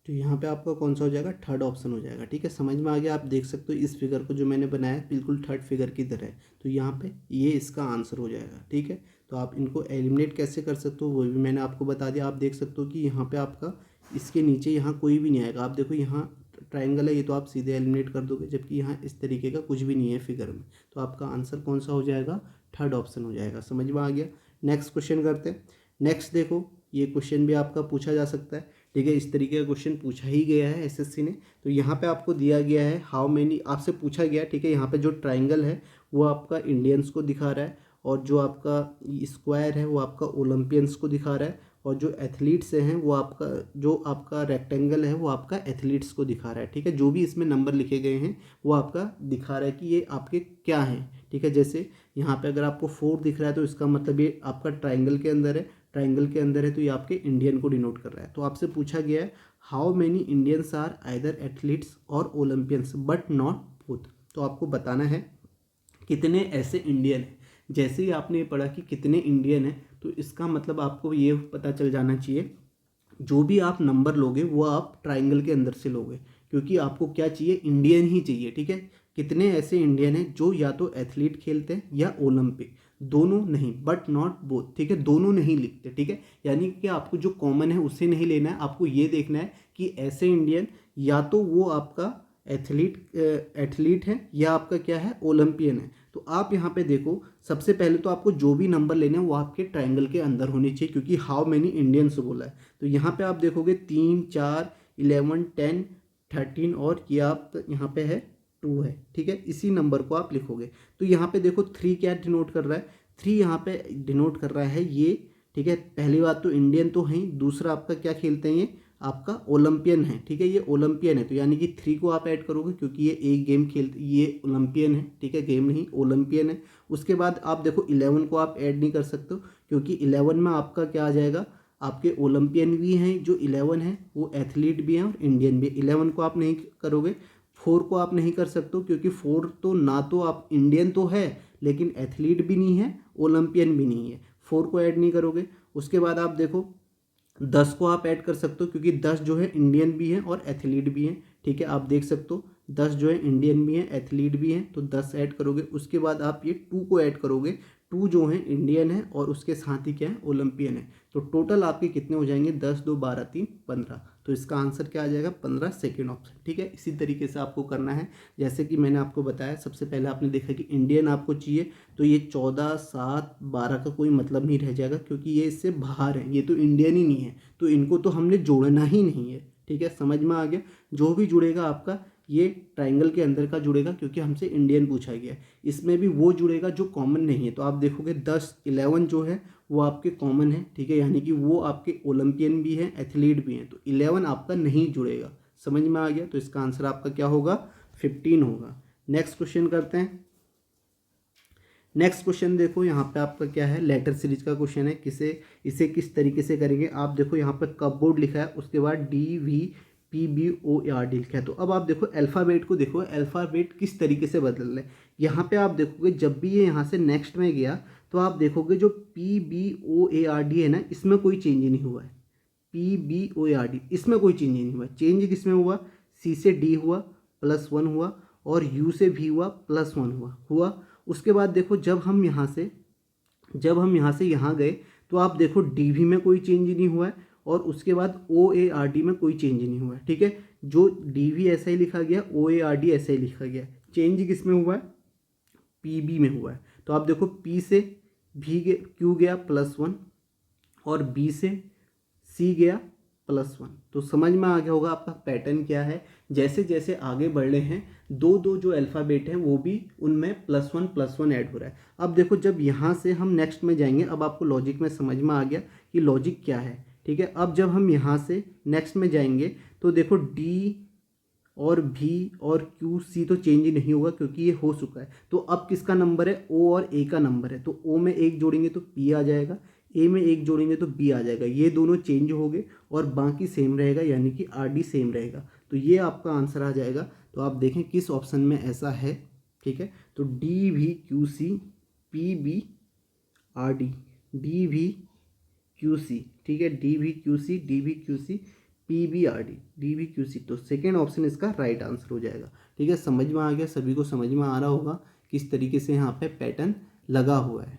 तो यहाँ पे आपका कौन सा हो जाएगा, थर्ड ऑप्शन हो जाएगा। ठीक है, समझ में आ गया। आप देख सकते हो इस फिगर को जो मैंने बनाया बिल्कुल थर्ड फिगर की तरह है। तो यहाँ पे ये इसका आंसर हो जाएगा। ठीक है, तो आप इनको एलिमिनेट कैसे कर सकते हो वो भी मैंने आपको बता दिया। आप देख सकते हो कि यहाँ पे आपका इसके नीचे यहाँ कोई भी नहीं आएगा। आप देखो यहाँ ट्राइंगल है, ये तो आप सीधे एलिमिनेट कर दोगे, जबकि यहाँ इस तरीके का कुछ भी नहीं है फिगर में। तो आपका आंसर कौन सा हो जाएगा, थर्ड ऑप्शन हो जाएगा। समझ में आ गया। नेक्स्ट क्वेश्चन करते हैं। नेक्स्ट देखो, ये क्वेश्चन भी आपका पूछा जा सकता है। ठीक है, इस तरीके का क्वेश्चन पूछा ही गया है एसएससी ने। तो यहाँ पे आपको दिया गया है हाउ मेनी, आपसे पूछा गया। ठीक है, यहाँ पे जो ट्राइंगल है वो आपका इंडियंस को दिखा रहा है, और जो आपका स्क्वायर है वो आपका ओलंपियंस को दिखा रहा है, और जो एथलीट्स हैं वो आपका, जो आपका रेक्टेंगल है वो आपका एथलीट्स को दिखा रहा है। ठीक है, जो भी इसमें नंबर लिखे गए हैं वो आपका दिखा रहा है कि ये आपके क्या हैं। ठीक है, जैसे यहाँ पे अगर आपको 4 दिख रहा है तो इसका मतलब ये आपका ट्राइंगल के अंदर है, ट्राइंगल के अंदर है तो ये आपके इंडियन को डिनोट कर रहा है। तो आपसे पूछा गया है how many Indians are either athletes or Olympians but not both. तो आपको बताना है कितने ऐसे इंडियन हैं। जैसे ही आपने ये पढ़ा कि कितने इंडियन हैं, तो इसका मतलब आपको ये पता चल जाना चाहिए जो भी आप नंबर लोगे वो आप ट्राइंगल के अंदर से लोगे, क्योंकि आपको क्या चाहिए, इंडियन ही चाहिए। ठीक है, कितने ऐसे इंडियन हैं जो या तो एथलीट खेलते हैं या ओलंपिक, दोनों नहीं, बट नॉट बोथ। ठीक है, दोनों नहीं लिखते। ठीक है, यानी कि आपको जो कॉमन है उसे नहीं लेना है, आपको ये देखना है कि ऐसे इंडियन या तो वो आपका एथलीट है या आपका क्या है, ओलंपियन है। तो आप यहाँ पे देखो, सबसे पहले तो आपको जो भी नंबर लेने हैं वो आपके ट्राइंगल के अंदर होने चाहिए, क्योंकि हाउ मेनी इंडियंस बोला है। तो यहाँ पे आप देखोगे 3, 4, 11, 10, 13 और ये आप यहाँ पे है 2 है। ठीक है, इसी नंबर को आप लिखोगे। तो यहाँ पे देखो 3 क्या डिनोट कर रहा है, 3 यहाँ पे डिनोट कर रहा है ये। ठीक है, पहली बात तो इंडियन तो है ही, दूसरा आपका क्या खेलते हैं, ये आपका ओलंपियन है। ठीक है, ये ओलंपियन है, तो यानी कि 3 को आप ऐड करोगे क्योंकि ये एक गेम खेलते, ये ओलंपियन है। ठीक है, गेम नहीं, ओलंपियन है। उसके बाद आप देखो 11 को आप ऐड नहीं कर सकते हो, क्योंकि 11 में आपका क्या आ जाएगा, आपके ओलंपियन भी हैं, जो 11 है वो एथलीट भी हैं और इंडियन भी। 11 को आप नहीं करोगे। 4 को आप नहीं कर सकते हो, क्योंकि 4 तो ना तो आप इंडियन तो है लेकिन एथलीट भी नहीं है, ओलंपियन भी नहीं है, 4 को ऐड नहीं करोगे। उसके बाद आप देखो 10 को आप ऐड कर सकते हो, क्योंकि 10 जो है इंडियन भी है और एथलीट भी हैं। ठीक है, आप देख सकते हो 10 जो है इंडियन भी हैं, एथलीट भी हैं, तो 10 ऐड करोगे। उसके बाद आप ये 2 को ऐड करोगे, 2 जो है इंडियन है और उसके साथ ही क्या है, ओलंपियन है। तो टोटल आपके कितने हो जाएंगे, 10, 2, 12, 3, 15। तो इसका आंसर क्या आ जाएगा, 15, सेकेंड ऑप्शन। ठीक है, इसी तरीके से आपको करना है जैसे कि मैंने आपको बताया। सबसे पहले आपने देखा कि इंडियन आपको चाहिए, तो ये 14, 7, 12 का कोई मतलब नहीं रह जाएगा, क्योंकि ये इससे बाहर है, ये तो इंडियन ही नहीं है, तो इनको तो हमने जोड़ना ही नहीं है। ठीक है, समझ में आ गया। जो भी जुड़ेगा आपका ये ट्राइंगल के अंदर का जुड़ेगा, क्योंकि हमसे इंडियन पूछा गया है। इसमें भी वो जुड़ेगा जो कॉमन नहीं है। तो आप देखोगे 10, 11 जो है वो आपके कॉमन है। ठीक है, यानी कि वो आपके ओलंपियन भी हैं, एथलीट भी हैं, तो 11 आपका नहीं जुड़ेगा। समझ में आ गया। तो इसका आंसर आपका क्या होगा, 15 होगा। नेक्स्ट क्वेश्चन करते हैं। नेक्स्ट क्वेश्चन देखो, यहाँ पे आपका क्या है, लेटर सीरीज का क्वेश्चन है। इसे किस तरीके से करेंगे, आप देखो यहाँ पे कपबोर्ड लिखा है, उसके बाद DVPBOARD लिखा है। तो अब आप देखो अल्फ़ाबेट को, देखो अल्फ़ाबेट किस तरीके से बदल रहे हैं। यहाँ पे आप देखोगे जब भी ये यहाँ से नेक्स्ट में गया तो आप देखोगे जो PBOARD है ना, इसमें कोई चेंज नहीं हुआ है। PBOARD इसमें कोई चेंज नहीं हुआ। चेंज किसमें हुआ, C से D हुआ +1 हुआ, और U से V हुआ +1 हुआ। उसके बाद देखो जब हम यहाँ से यहाँ गए तो आप देखो DV में कोई चेंज नहीं हुआ है, और उसके बाद OARD में कोई चेंज नहीं हुआ है। ठीक है, जो DV ऐसा ही लिखा गया, OARD ऐसा ही लिखा गया। चेंज किस में हुआ है, PB में हुआ है। तो आप देखो P से Q गया +1, और B से C गया +1। तो समझ में आ गया होगा आपका पैटर्न क्या है। जैसे जैसे आगे बढ़ रहे हैं, दो दो जो अल्फ़ाबेट हैं वो भी उनमें +1 ऐड हो रहा है। अब देखो जब यहाँ से हम नेक्स्ट में जाएंगे, अब आपको लॉजिक में समझ में आ गया कि लॉजिक क्या है। ठीक है, अब जब हम यहाँ से नेक्स्ट में जाएंगे तो देखो D और V और Q C तो चेंज नहीं होगा क्योंकि ये हो चुका है। तो अब किसका नंबर है, O और A का नंबर है। तो O में 1 जोड़ेंगे तो P आ जाएगा, A में 1 जोड़ेंगे तो B आ जाएगा। ये दोनों चेंज हो गए और बाकी सेम रहेगा, यानी कि RD सेम रहेगा। तो ये आपका आंसर आ जाएगा। तो आप देखें किस ऑप्शन में ऐसा है। ठीक है, तो DVQC PBRD, DVQC, ठीक है, DVQC PBRD। तो सेकेंड ऑप्शन इसका राइट आंसर हो जाएगा। ठीक है, समझ में आ गया, सभी को समझ में आ रहा होगा किस तरीके से यहाँ पे पैटर्न लगा हुआ है।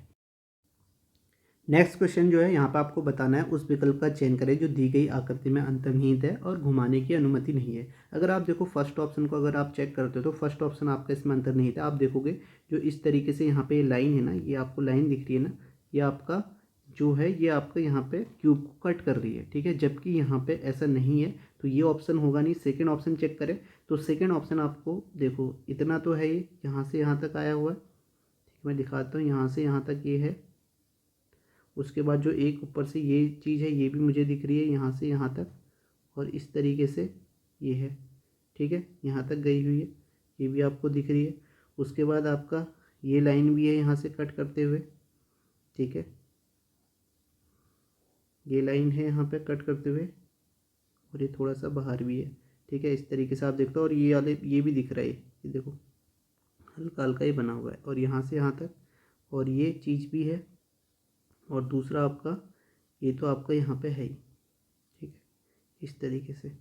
नेक्स्ट क्वेश्चन जो है, यहाँ पे आपको बताना है उस विकल्प का चयन करें जो दी गई आकृति में अंतर्निहित है और घुमाने की अनुमति नहीं है। अगर आप देखो फर्स्ट ऑप्शन को अगर आप चेक करते हो तो फर्स्ट ऑप्शन आपका इसमें अंतर्निहित है। आप देखोगे जो इस तरीके से यहाँ पे लाइन है ना, ये आपको लाइन दिख रही है ना, ये आपका जो है ये आपका यहाँ पे क्यूब को कट कर रही है। ठीक है, जबकि यहाँ पे ऐसा नहीं है, तो ये ऑप्शन होगा नहीं। सेकेंड ऑप्शन चेक करें तो सेकेंड ऑप्शन आपको देखो इतना तो है, ये यहाँ से यहाँ तक आया हुआ है। ठीक, मैं दिखाता हूँ, यहाँ से यहाँ तक ये है। उसके बाद जो एक ऊपर से ये चीज़ है ये भी मुझे दिख रही है यहाँ से यहाँ तक, और इस तरीके से ये है। ठीक है, यहाँ तक गई हुई है, ये भी आपको दिख रही है। उसके बाद आपका ये लाइन भी है यहाँ से कट करते हुए। ठीक है, ये लाइन है यहाँ पे कट करते हुए, और ये थोड़ा सा बाहर भी है। ठीक है, इस तरीके से आप देखते हो, और ये वाले ये भी दिख रहा है, ये देखो हल्का हल्का ही बना हुआ है, और यहाँ से यहाँ तक, और ये चीज़ भी है, और दूसरा आपका ये तो आपका यहाँ पे है ही। ठीक है, इस तरीके से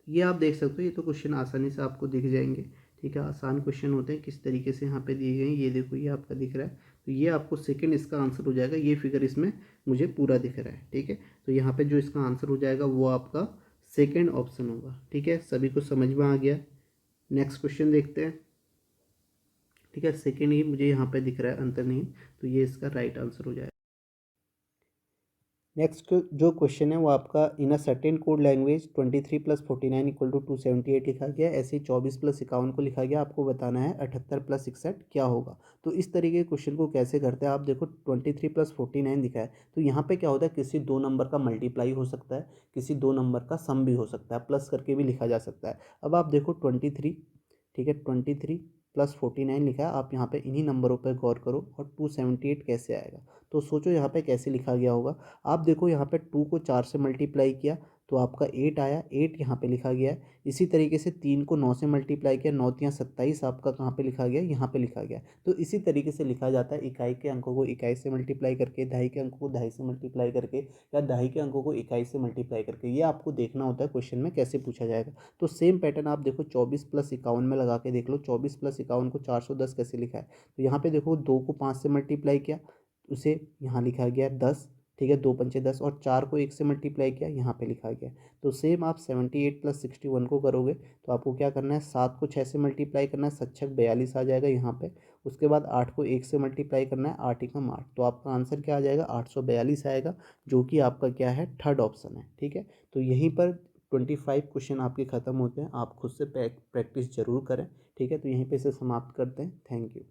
ये आप देख सकते हो। ये तो क्वेश्चन आसानी से आपको दिख जाएंगे। ठीक है, आसान क्वेश्चन होते हैं, किस तरीके से यहाँ पे दिए गए हैं ये देखो, ये आपका दिख रहा है। तो ये आपको सेकंड इसका आंसर हो जाएगा। ये फिगर इसमें मुझे पूरा दिख रहा है। ठीक है, तो यहाँ पे जो इसका आंसर हो जाएगा वो आपका सेकेंड ऑप्शन होगा। ठीक है, सभी को समझ में आ गया। नेक्स्ट क्वेश्चन देखते हैं। ठीक है, सेकेंड ही मुझे यहाँ पे दिख रहा है अंतर्निहित, तो ये इसका राइट आंसर हो जाएगा। नेक्स्ट जो क्वेश्चन है वो आपका इन अ सर्टेन कोड लैंग्वेज 23 + 49 = 278 लिखा गया। ऐसे ही 24 + 51 को लिखा गया। आपको बताना है 78 + 61 क्या होगा। तो इस तरीके के क्वेश्चन को कैसे करते हैं, आप देखो 23 + 49 दिखा है, तो यहाँ पे क्या होता है, किसी दो नंबर का मल्टीप्लाई हो सकता है, किसी दो नंबर का सम भी हो सकता है, प्लस करके भी लिखा जा सकता है। अब आप देखो 23, ठीक है, 23 + 49 लिखा है। आप यहाँ पे इन्हीं नंबरों पर गौर करो, और 278 कैसे आएगा। तो सोचो यहाँ पे कैसे लिखा गया होगा। आप देखो यहाँ पे 2 को 4 से मल्टीप्लाई किया तो आपका 8 आया, 8 यहाँ पे लिखा गया है। इसी तरीके से 3 को 9 से मल्टीप्लाई किया, 9 × 27 आपका कहाँ पे लिखा गया, यहाँ पे लिखा गया। तो इसी तरीके से लिखा जाता है, इकाई के अंकों को इकाई से मल्टीप्लाई करके, दहाई के अंकों को दहाई से मल्टीप्लाई करके, या दहाई के अंकों को इकाई से मल्टीप्लाई करके। ये आपको देखना होता है क्वेश्चन में कैसे पूछा जाएगा। तो सेम पैटर्न आप देखो 24 + 51 में लगा के देख लो। 24 + 51 को 410 कैसे लिखा है, तो यहाँ पे देखो 2 को 5 से मल्टीप्लाई किया, उसे यहाँ लिखा गया 10। ठीक है, 2 पंचे 10, और 4 को 1 से मल्टीप्लाई किया, यहाँ पे लिखा गया। तो सेम आप 78 + 61 को करोगे तो आपको क्या करना है, 7 को 6 से मल्टीप्लाई करना है, 7 × 6 = 42 आ जाएगा यहाँ पे। उसके बाद 8 को 1 से मल्टीप्लाई करना है, 8 × 8, तो आपका आंसर क्या आ जाएगा, 842 आएगा, जो कि आपका क्या है, थर्ड ऑप्शन है। ठीक है, तो यहीं पर 25 क्वेश्चन आपके ख़त्म होते हैं। आप खुद से प्रैक्टिस जरूर करें। ठीक है, तो यहीं पे इसे समाप्त करते हैं। Thank you.